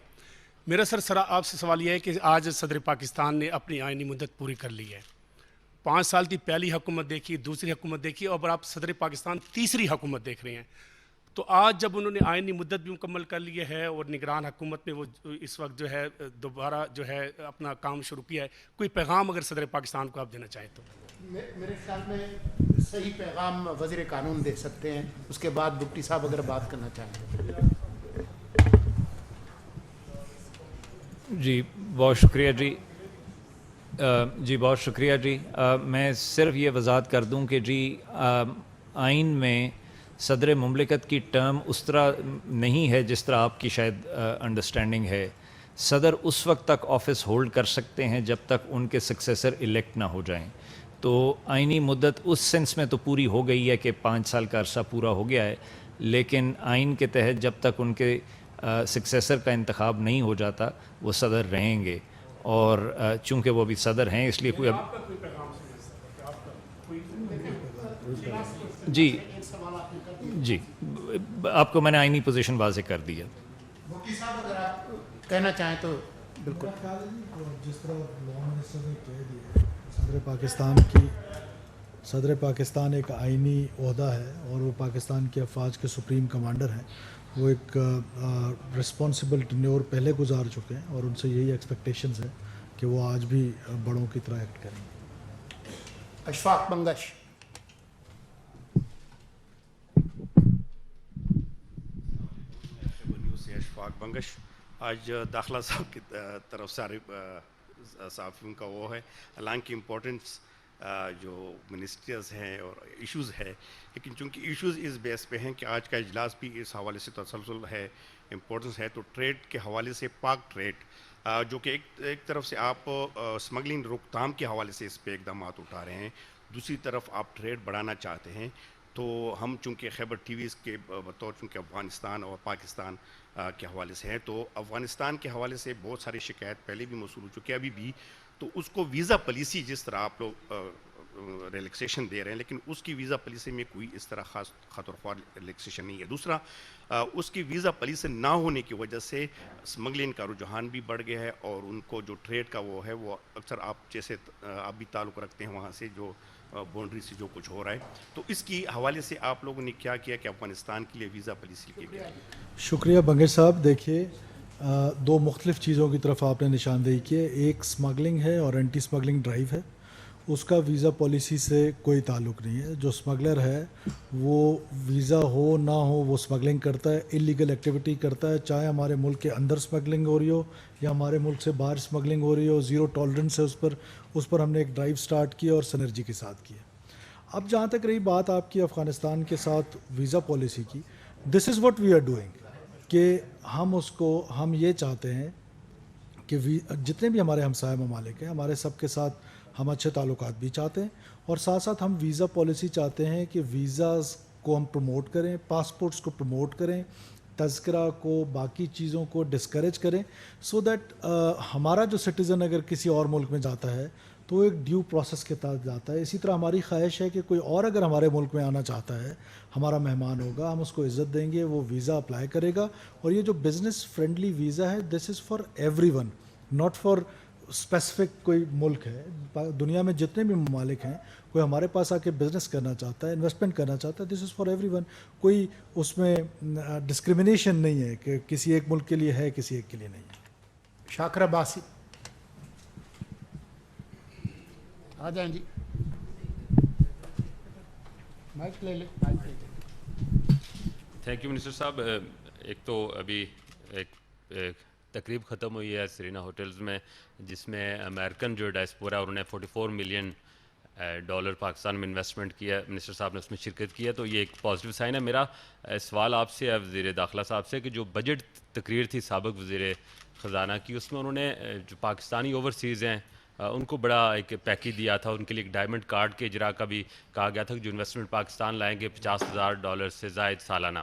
[SPEAKER 8] میرا سر آپ سے سوال یہ ہے کہ آج صدر پاکستان نے اپنی آئینی مدت پوری کر لی ہے. 5 سال کی پہلی حکومت دیکھی, دوسری حکومت دیکھی, اور آپ صدر پاکستان تیسری حکومت دیکھ رہے ہیں. تو آج جب انہوں نے آئینی مدت بھی مکمل کر لی ہے اور نگران حکومت میں وہ اس وقت جو ہے دوبارہ جو ہے اپنا کام شروع کیا ہے, کوئی پیغام اگر صدر پاکستان کو آپ دینا چاہیں تو؟
[SPEAKER 2] میرے خیال میں صحیح پیغام وزیر قانون دے سکتے ہیں, اس کے بعد بگٹی صاحب اگر بات کرنا چاہیں.
[SPEAKER 6] جی بہت شکریہ بہت شکریہ جی. میں صرف یہ وضاحت کر دوں کہ جی آئین میں صدر مملکت کی ٹرم اس طرح نہیں ہے جس طرح آپ کی شاید انڈرسٹینڈنگ ہے. صدر اس وقت تک آفس ہولڈ کر سکتے ہیں جب تک ان کے سکسیسر الیکٹ نہ ہو جائیں. تو آئینی مدت اس سینس میں تو پوری ہو گئی ہے کہ 5 سال کا عرصہ پورا ہو گیا ہے, لیکن آئین کے تحت جب تک ان کے سکسیسر کا انتخاب نہیں ہو جاتا وہ صدر رہیں گے. اور چونکہ وہ بھی صدر ہیں اس لیے کوئی جی آپ کو میں نے آئینی پوزیشن واضح کر دیا.
[SPEAKER 2] مفتی صاحب اگر آپ کہنا چاہیں تو بالکل.
[SPEAKER 3] جس طرح لا منسٹر نے کہہ دیا صدر پاکستان ایک آئینی عہدہ ہے اور وہ پاکستان کے افواج کے سپریم کمانڈر ہیں. وہ ایک رسپانسبل ٹینیور پہلے گزار چکے ہیں اور ان سے یہی ایکسپیکٹیشنز ہیں کہ وہ آج بھی بڑوں کی طرح ایکٹ کریں.
[SPEAKER 2] اشفاق بنگش.
[SPEAKER 9] اشفاق بنگش. آج داخلہ صاحب کی طرف سارے صحافیوں کا وہ ہے, حالانکہ امپورٹنس جو منسٹریز ہیں اور ایشوز ہے, لیکن چونکہ ایشوز اس بیس پہ ہیں کہ آج کا اجلاس بھی اس حوالے سے تسلسل ہے, امپورٹنس ہے, تو ٹریڈ کے حوالے سے پاک ٹریڈ جو کہ ایک طرف سے آپ اسمگلنگ روک تھام کے حوالے سے اس پہ اقدامات اٹھا رہے ہیں, دوسری طرف آپ ٹریڈ بڑھانا چاہتے ہیں. تو ہم چونکہ خیبر ٹی ویز کے بطور چونکہ افغانستان اور پاکستان کے حوالے سے ہیں, تو افغانستان کے حوالے سے بہت ساری شکایت پہلے بھی موصول ہو چکی ہے ابھی بھی. تو اس کو ویزا پالیسی جس طرح آپ لوگ ریلیکسیشن دے رہے ہیں, لیکن اس کی ویزا پالیسی میں کوئی اس طرح خاص خاطر ریلیکسیشن نہیں ہے. دوسرا, اس کی ویزا پالیسی نہ ہونے کی وجہ سے اسمگلنگ کا رجحان بھی بڑھ گیا ہے, اور ان کو جو ٹریڈ کا وہ ہے وہ اکثر آپ جیسے آپ بھی تعلق رکھتے ہیں وہاں سے جو باؤنڈری سے جو کچھ ہو رہا ہے, تو اس کی حوالے سے آپ لوگوں نے کیا کیا کہ افغانستان کے لیے ویزا پالیسی کے لیے؟
[SPEAKER 3] شکریہ بنگش صاحب. دیکھیے, دو مختلف چیزوں کی طرف آپ نے نشاندہی کی ہے. ایک اسمگلنگ ہے اور اینٹی اسمگلنگ ڈرائیو ہے. اس کا ویزا پالیسی سے کوئی تعلق نہیں ہے. جو اسمگلر ہے وہ ویزا ہو نہ ہو وہ اسمگلنگ کرتا ہے, انلیگل ایکٹیویٹی کرتا ہے, چاہے ہمارے ملک کے اندر اسمگلنگ ہو رہی ہو یا ہمارے ملک سے باہر اسمگلنگ ہو رہی ہو. زیرو ٹالرنس ہے اس پر ہم نے ایک ڈرائیو سٹارٹ کی اور سنرجی کے ساتھ کی ہے. اب جہاں تک رہی بات آپ کی افغانستان کے ساتھ ویزا پالیسی کی, this is what we are doing, کہ ہم یہ چاہتے ہیں کہ جتنے بھی ہمارے ہمسائے ممالک ہیں ہمارے سب کے ساتھ ہم اچھے تعلقات بھی چاہتے ہیں, اور ساتھ ساتھ ہم ویزا پالیسی چاہتے ہیں کہ ویزاز کو ہم پروموٹ کریں, پاسپورٹس کو پروموٹ کریں, تذکرہ کو, باقی چیزوں کو ڈسکریج کریں, سو دیٹ ہمارا جو سٹیزن اگر کسی اور ملک میں جاتا ہے تو ایک ڈیو پروسیس کے تحت جاتا ہے. اسی طرح ہماری خواہش ہے کہ کوئی اور اگر ہمارے ملک میں آنا چاہتا ہے, ہمارا مہمان ہوگا, ہم اس کو عزت دیں گے, وہ ویزا اپلائی کرے گا. اور یہ جو بزنس فرینڈلی ویزا ہے, this is for everyone, not for specific کوئی ملک ہے. دنیا میں جتنے بھی ممالک ہیں, کوئی ہمارے پاس آ کے بزنس کرنا چاہتا ہے, انویسٹمنٹ کرنا چاہتا ہے, this is for every one. کوئی اس میں ڈسکریمنیشن نہیں ہے کہ کسی ایک ملک کے لیے ہے کسی ایک کے لیے نہیں ہے.
[SPEAKER 2] شاکر عباسی آ جائیں جی, مائک لے لیں.
[SPEAKER 10] تھینک یو منسٹر صاحب. ایک تو ابھی ایک تقریب ختم ہوئی ہے سرینا ہوٹلز میں, جس میں امریکن جو ڈائسپورا انہوں نے $44 ملین پاکستان میں انویسٹمنٹ کیا ہے. منسٹر صاحب نے اس میں شرکت کی ہے, تو یہ ایک پازیٹیو سائن ہے. میرا سوال آپ سے ہے وزیر داخلہ صاحب سے, کہ جو بجٹ تقریر تھی سابق وزیر خزانہ کی, اس میں انہوں نے جو پاکستانی اوورسیز ہیں ان کو بڑا ایک پیکیج دیا تھا, ان کے لیے ایک ڈائمنڈ کارڈ کے اجرا کا بھی کہا گیا تھا کہ جو انویسٹمنٹ پاکستان لائیں گے $50,000 سے زائد سالانہ.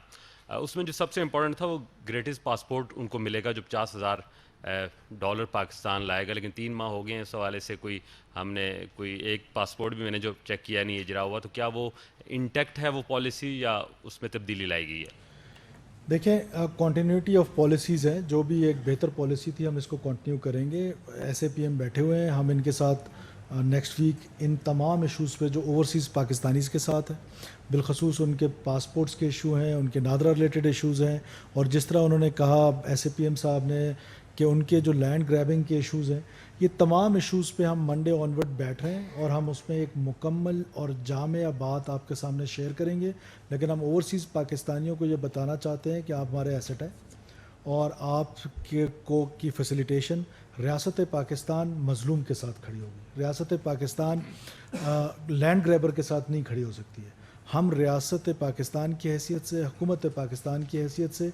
[SPEAKER 10] اس میں جو سب سے امپورٹنٹ تھا وہ گریٹس پاسپورٹ ان کو ملے گا جو $50,000 پاکستان لائے گا. لیکن 3 ماہ ہو گئے ہیں اس حوالے سے, ہم نے کوئی ایک پاسپورٹ بھی میں نے جو چیک کیا نہیں اجرا ہوا. تو کیا وہ انٹیکٹ ہے وہ پالیسی یا اس میں تبدیلی لائی گئی ہے؟
[SPEAKER 3] دیکھیں, کنٹینیوٹی آف پالیسیز ہے, جو بھی ایک بہتر پالیسی تھی ہم اس کو کنٹینیو کریں گے. ایس اے پی ایم بیٹھے ہوئے ہیں, ہم ان کے ساتھ نیکسٹ ویک ان تمام ایشوز پہ جو اوورسیز پاکستانیز کے ساتھ ہیں, بالخصوص ان کے پاسپورٹس کے ایشو ہیں, ان کے نادرا ریلیٹڈ ایشوز ہیں, اور جس طرح انہوں نے کہا ایس اے پی ایم صاحب نے کہ ان کے جو لینڈ گریبنگ کے ایشوز ہیں, یہ تمام ایشوز پہ ہم منڈے آنورڈ بیٹھ رہے ہیں اور ہم اس میں ایک مکمل اور جامع بات آپ کے سامنے شیئر کریں گے. لیکن ہم اوورسیز پاکستانیوں کو یہ بتانا چاہتے ہیں کہ آپ ہمارے ایسٹ ہیں, اور آپ کی فیسیلیٹیشن ریاست پاکستان مظلوم کے ساتھ کھڑی ہوگی. ریاست پاکستان لینڈ گریبر کے ساتھ نہیں کھڑی ہو سکتی ہے. ہم ریاست پاکستان کی حیثیت سے, حکومت پاکستان کی حیثیت سے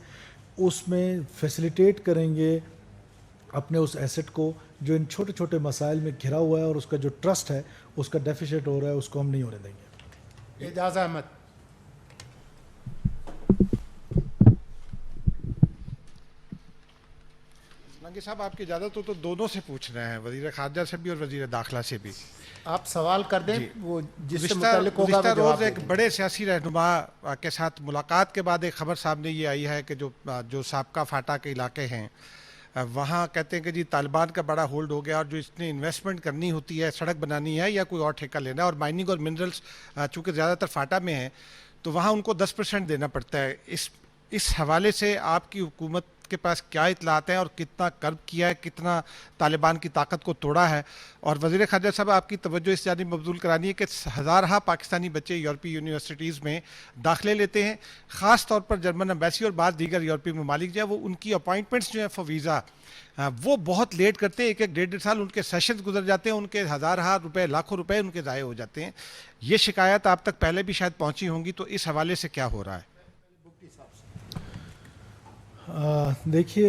[SPEAKER 3] اس میں فیسیلیٹیٹ کریں گے اپنے اس ایسٹ کو جو ان چھوٹے چھوٹے مسائل میں گھرا ہوا ہے اور اس کا جو ٹرسٹ ہے اس کا ڈیفیشٹ ہو رہا ہے، اس کو ہم نہیں ہونے دیں گے.
[SPEAKER 2] اعجاز احمد.
[SPEAKER 11] لنگے صاحب آپ کی اجازت ہو تو دونوں سے پوچھ رہے ہیں، وزیر خارجہ سے بھی اور وزیر داخلہ سے بھی.
[SPEAKER 2] آپ سوال کر دیں،
[SPEAKER 11] جی.
[SPEAKER 2] وہ جس سے متعلق ہوگا وہ
[SPEAKER 11] گزشتہ
[SPEAKER 2] جواب
[SPEAKER 11] روز ایک
[SPEAKER 2] دیں گے.
[SPEAKER 11] بڑے سیاسی رہنما کے ساتھ ملاقات کے بعد ایک خبر سامنے یہ آئی ہے کہ جو سابقہ فاٹا کے علاقے ہیں وہاں کہتے ہیں کہ جی طالبان کا بڑا ہولڈ ہو گیا اور جو اس نے انویسٹمنٹ کرنی ہوتی ہے، سڑک بنانی ہے یا کوئی اور ٹھیکہ لینا ہے، اور مائننگ اور منرلز چونکہ زیادہ تر فاٹا میں ہیں تو وہاں ان کو 10% دینا پڑتا ہے. اس حوالے سے آپ کی حکومت کے پاس کیا اطلاعات ہیں اور کتنا کرب کیا ہے، کتنا طالبان کی طاقت کو توڑا ہے؟ اور وزیر خارجہ صاحب آپ کی توجہ اس جانب مبذول کرانی ہے کہ ہزارہ پاکستانی بچے یورپی یونیورسٹیز میں داخلے لیتے ہیں، خاص طور پر جرمن ایمبیسی اور بعض دیگر یورپی ممالک جو ہے وہ ان کی اپوائنٹمنٹس جو ہیں فور ویزا وہ بہت لیٹ کرتے ہیں، ایک ڈیڑھ سال ان کے سیشنز گزر جاتے ہیں، ان کے ہزارہ روپے لاکھوں روپے ان کے ضائع ہو جاتے ہیں. یہ شکایت آپ تک پہلے بھی شاید پہنچی ہوں گی، تو اس حوالے سے کیا ہو رہا ہے؟
[SPEAKER 3] دیکھیے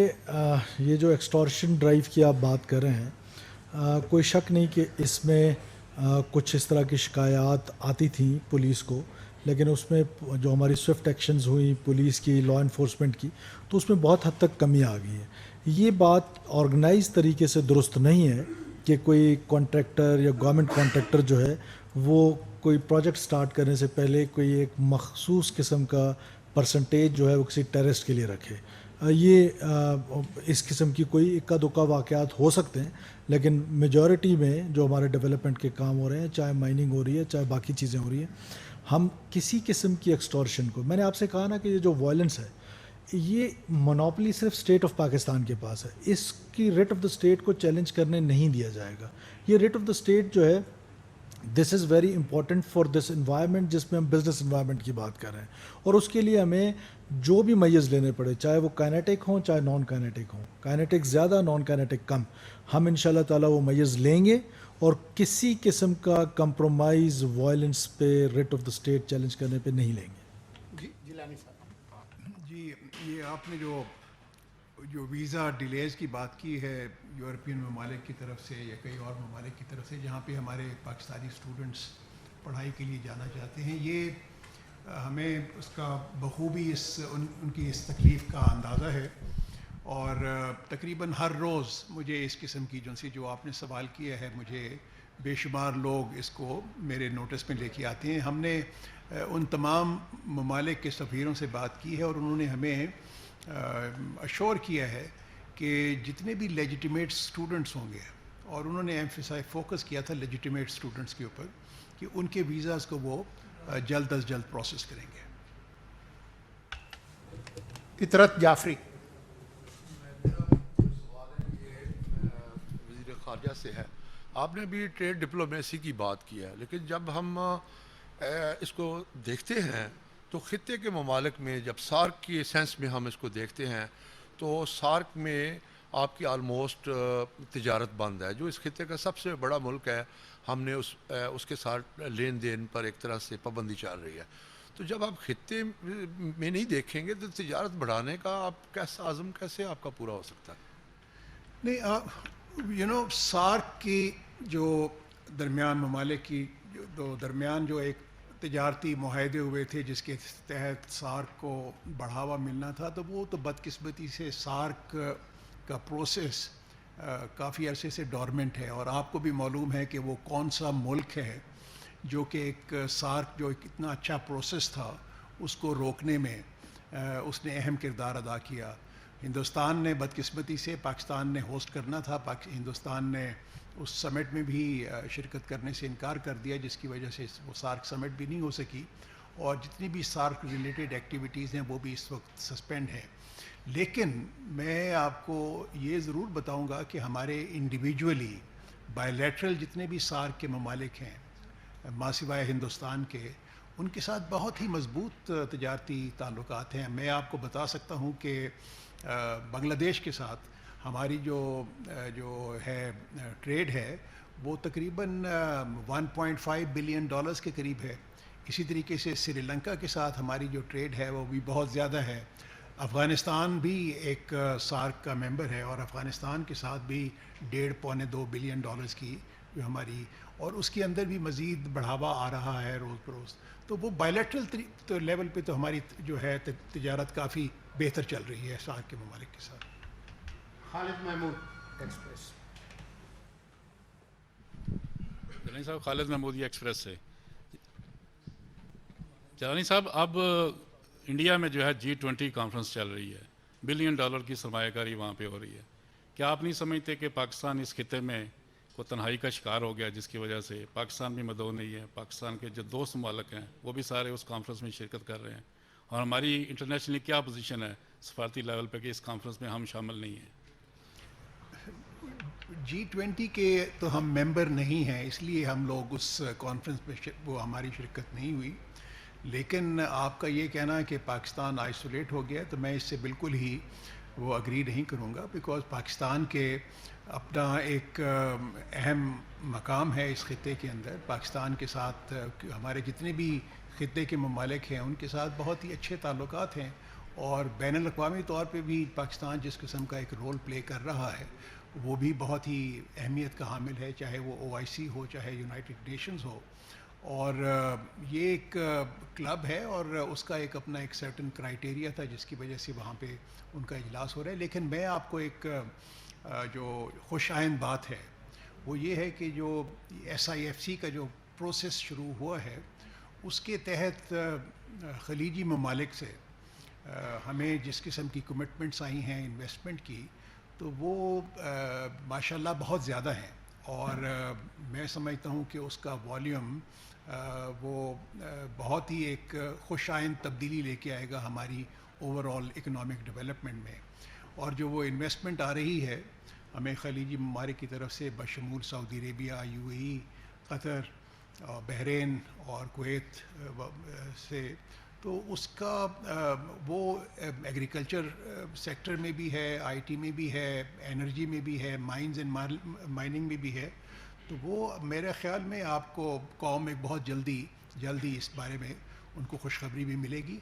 [SPEAKER 3] یہ جو ایکسٹورشن ڈرائیو کی آپ بات کر رہے ہیں، کوئی شک نہیں کہ اس میں کچھ اس طرح کی شکایات آتی تھیں پولیس کو، لیکن اس میں جو ہماری سوئفٹ ایکشنز ہوئی پولیس کی، لا انفورسمنٹ کی، تو اس میں بہت حد تک کمی آ گئی ہے. یہ بات آرگنائز طریقے سے درست نہیں ہے کہ کوئی کانٹریکٹر یا گورنمنٹ کانٹریکٹر جو ہے وہ کوئی پروجیکٹ سٹارٹ کرنے سے پہلے کوئی ایک مخصوص قسم کا پرسنٹیج جو ہے وہ کسی ٹیرسٹ کے لیے رکھے. یہ اس قسم کی کوئی اکا دکا واقعات ہو سکتے ہیں، لیکن میجورٹی میں جو ہمارے ڈیولپمنٹ کے کام ہو رہے ہیں، چاہے مائننگ ہو رہی ہے چاہے باقی چیزیں ہو رہی ہیں، ہم کسی قسم کی ایکسٹورشن کو، میں نے آپ سے کہا نا کہ یہ جو وائلنس ہے یہ مونوپلی صرف اسٹیٹ آف پاکستان کے پاس ہے، اس کی ریٹ آف دا اسٹیٹ کو چیلنج کرنے نہیں دیا جائے گا. یہ ریٹ آف دا اسٹیٹ جو ہے this is very important for this environment جس میں ہم بزنس انوائرمنٹ کی بات کر رہے ہیں، اور اس کے لیے ہمیں جو بھی میز لینے پڑے، چاہے وہ کائنیٹک ہوں چاہے نان کائنیٹک ہوں، کائنیٹک زیادہ نان کائنیٹک کم، ہم انشاءاللہ تعالیٰ وہ میز لیں گے اور کسی قسم کا کمپرومائز وائلنس پہ rate of the state challenge کرنے پہ نہیں لیں گے.
[SPEAKER 2] جیلانی صاحب.
[SPEAKER 1] جی، یہ آپ نے جو ویزا ڈیلیز کی بات کی ہے یورپین ممالک کی طرف سے یا کئی اور ممالک کی طرف سے جہاں پہ ہمارے پاکستانی اسٹوڈنٹس پڑھائی کے لیے جانا چاہتے ہیں، یہ ہمیں اس کا بخوبی ان کی اس تکلیف کا اندازہ ہے. اور تقریباً ہر روز مجھے اس قسم کی جو آپ نے سوال کیا ہے، مجھے بے شمار لوگ اس کو میرے نوٹس میں لے کے آتے ہیں. ہم نے ان تمام ممالک کے سفیروں سے بات کی ہے اور انہوں نے ہمیں اشور کیا ہے کہ جتنے بھی لیجیٹیمیٹ اسٹوڈنٹس ہوں گے، اور انہوں نے فوکس کیا تھا لیجیٹیمیٹ اسٹوڈنٹس کے اوپر، کہ ان کے ویزاز کو وہ جلد از جلد پروسیس کریں گے.
[SPEAKER 2] اطرت جعفری.
[SPEAKER 12] وزیر خارجہ سے ہے. آپ نے بھی ٹریڈ ڈپلومیسی کی بات کی ہے، لیکن جب ہم اس کو دیکھتے ہیں تو خطے کے ممالک میں جب سارک کی سینس میں ہم اس کو دیکھتے ہیں تو سارک میں آپ کی آلموسٹ تجارت بند ہے. جو اس خطے کا سب سے بڑا ملک ہے، ہم نے اس کے ساتھ لین دین پر ایک طرح سے پابندی چل رہی ہے. تو جب آپ خطے میں نہیں دیکھیں گے تو تجارت بڑھانے کا آپ کیسا عزم کیسے آپ کا پورا ہو سکتا ہے؟
[SPEAKER 1] نہیں، سارک کی جو درمیان ممالک کی درمیان جو ایک تجارتی معاہدے ہوئے تھے جس کے تحت سارک کو بڑھاوا ملنا تھا، تو وہ تو بدقسمتی سے سارک کا پروسیس کافی عرصے سے ڈورمنٹ ہے. اور آپ کو بھی معلوم ہے کہ وہ کون سا ملک ہے جو کہ ایک سارک جو ایک اتنا اچھا پروسیس تھا اس کو روکنے میں اس نے اہم کردار ادا کیا. ہندوستان نے بدقسمتی سے، پاکستان نے ہوسٹ کرنا تھا، ہندوستان نے اس سمٹ میں بھی شرکت کرنے سے انکار کر دیا، جس کی وجہ سے وہ سارک سمٹ بھی نہیں ہو سکی، اور جتنی بھی سارک ریلیٹڈ ایکٹیویٹیز ہیں وہ بھی اس وقت سسپینڈ ہیں. لیکن میں آپ کو یہ ضرور بتاؤں گا کہ ہمارے انڈیویجولی بائی لیٹرل جتنے بھی سارک کے ممالک ہیں ماں سوائے ہندوستان کے، ان کے ساتھ بہت ہی مضبوط تجارتی تعلقات ہیں. میں آپ کو بتا سکتا ہوں کہ بنگلہ دیش کے ساتھ ہماری جو ہے ٹریڈ ہے وہ تقریباً 1.5 بلین ڈالرز کے قریب ہے. اسی طریقے سے سری لنکا کے ساتھ ہماری جو ٹریڈ ہے وہ بھی بہت زیادہ ہے. افغانستان بھی ایک سارک کا ممبر ہے اور افغانستان کے ساتھ بھی 1.5-2 بلین ڈالرز کی جو ہماری اور اس کے اندر بھی مزید بڑھاوا آ رہا ہے روز بروز. تو وہ بائیلیٹرل لیول پہ تو ہماری جو ہے تجارت کافی بہتر چل رہی ہے سارک کے ممالک کے ساتھ.
[SPEAKER 2] خالد محمود ایکسپریس.
[SPEAKER 13] جلانی صاحب خالد محمودی ایکسپریس سے. جلانی صاحب اب انڈیا میں جو ہے G20 کانفرنس چل رہی ہے, $1 بلین کی سرمایہ کاری وہاں پہ ہو رہی ہے. کیا آپ نہیں سمجھتے کہ پاکستان اس خطے میں کو تنہائی کا شکار ہو گیا, جس کی وجہ سے پاکستان بھی مدعو نہیں ہے, پاکستان کے جو دوست ممالک ہیں وہ بھی سارے اس کانفرنس میں شرکت کر رہے ہیں, اور ہماری انٹرنیشنلی کیا پوزیشن ہے سفارتی لیول پہ کہ اس کانفرنس میں ہم شامل نہیں ہیں؟
[SPEAKER 1] G20 کے تو ہم ممبر نہیں ہیں, اس لیے ہم لوگ اس کانفرنس میں وہ ہماری شرکت نہیں ہوئی. لیکن آپ کا یہ کہنا ہے کہ پاکستان آئسولیٹ ہو گیا, تو میں اس سے بالکل ہی وہ اگری نہیں کروں گا, بیکاز پاکستان کے اپنا ایک اہم مقام ہے اس خطے کے اندر. پاکستان کے ساتھ ہمارے جتنے بھی خطے کے ممالک ہیں ان کے ساتھ بہت ہی اچھے تعلقات ہیں, اور بین الاقوامی طور پہ بھی پاکستان جس قسم کا ایک رول پلے کر رہا ہے وہ بھی بہت ہی اہمیت کا حامل ہے, چاہے وہ OIC ہو چاہے یونائٹڈ نیشنز ہو. اور یہ ایک کلب ہے اور اس کا ایک اپنا ایک سرٹن کرائٹیریا تھا جس کی وجہ سے وہاں پہ ان کا اجلاس ہو رہا ہے. لیکن میں آپ کو ایک جو خوش آئند بات ہے وہ یہ ہے کہ جو SIFC کا جو پروسیس شروع ہوا ہے اس کے تحت خلیجی ممالک سے ہمیں جس قسم کی کمٹمنٹس آئی ہیں انویسٹمنٹ کی, تو وہ ماشاءاللہ بہت زیادہ ہیں, اور میں سمجھتا ہوں کہ اس کا والیوم وہ بہت ہی ایک خوش آئند تبدیلی لے کے آئے گا ہماری اوور آل اکنامک ڈیولپمنٹ میں. اور جو وہ انویسٹمنٹ آ رہی ہے ہمیں خلیجی ممالک کی طرف سے بشمول سعودی عربیہ, UAE, قطر, بحرین اور کویت سے, تو اس کا وہ ایگریکلچر سیکٹر میں بھی ہے, IT میں بھی ہے, انرجی میں بھی ہے, مائنز اینڈ مائننگ میں بھی ہے. تو وہ میرے خیال میں آپ کو قوم ایک بہت جلدی اس بارے میں ان کو خوشخبری بھی ملے گی.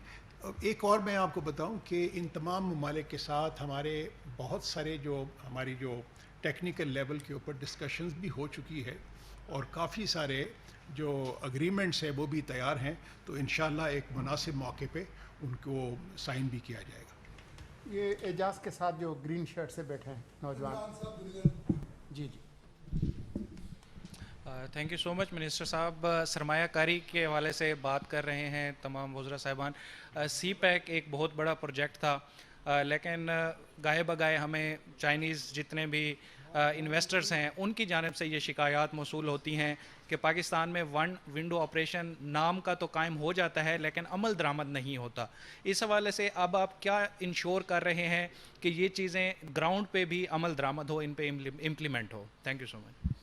[SPEAKER 1] ایک اور میں آپ کو بتاؤں کہ ان تمام ممالک کے ساتھ ہمارے بہت سارے ہماری جو ٹیکنیکل لیول کے اوپر ڈسکشنز بھی ہو چکی ہے, اور کافی سارے جو اگریمنٹس ہیں وہ بھی تیار ہیں. تو انشاءاللہ ایک مناسب موقع پہ ان کو سائن بھی کیا جائے گا.
[SPEAKER 2] یہ اعجاز کے ساتھ جو گرین شرٹ سے بیٹھے ہیں نوجوان. جی جی
[SPEAKER 14] thank you so much minister صاحب. سرمایہ کاری کے حوالے سے بات کر رہے ہیں تمام وزراء صاحبان. CPEC ایک بہت بڑا پروجیکٹ تھا, لیکن گاہے بگاہے ہمیں چائنیز جتنے بھی انویسٹرز ہیں ان کی جانب سے یہ شکایات موصول ہوتی ہیں کہ پاکستان میں ون ونڈو آپریشن نام کا تو قائم ہو جاتا ہے لیکن عمل درآمد نہیں ہوتا. اس حوالے سے اب آپ کیا انشور کر رہے ہیں کہ یہ چیزیں گراؤنڈ پہ بھی عمل درآمد ہو, ان پہ امپلیمنٹ ہو؟ Thank you so much.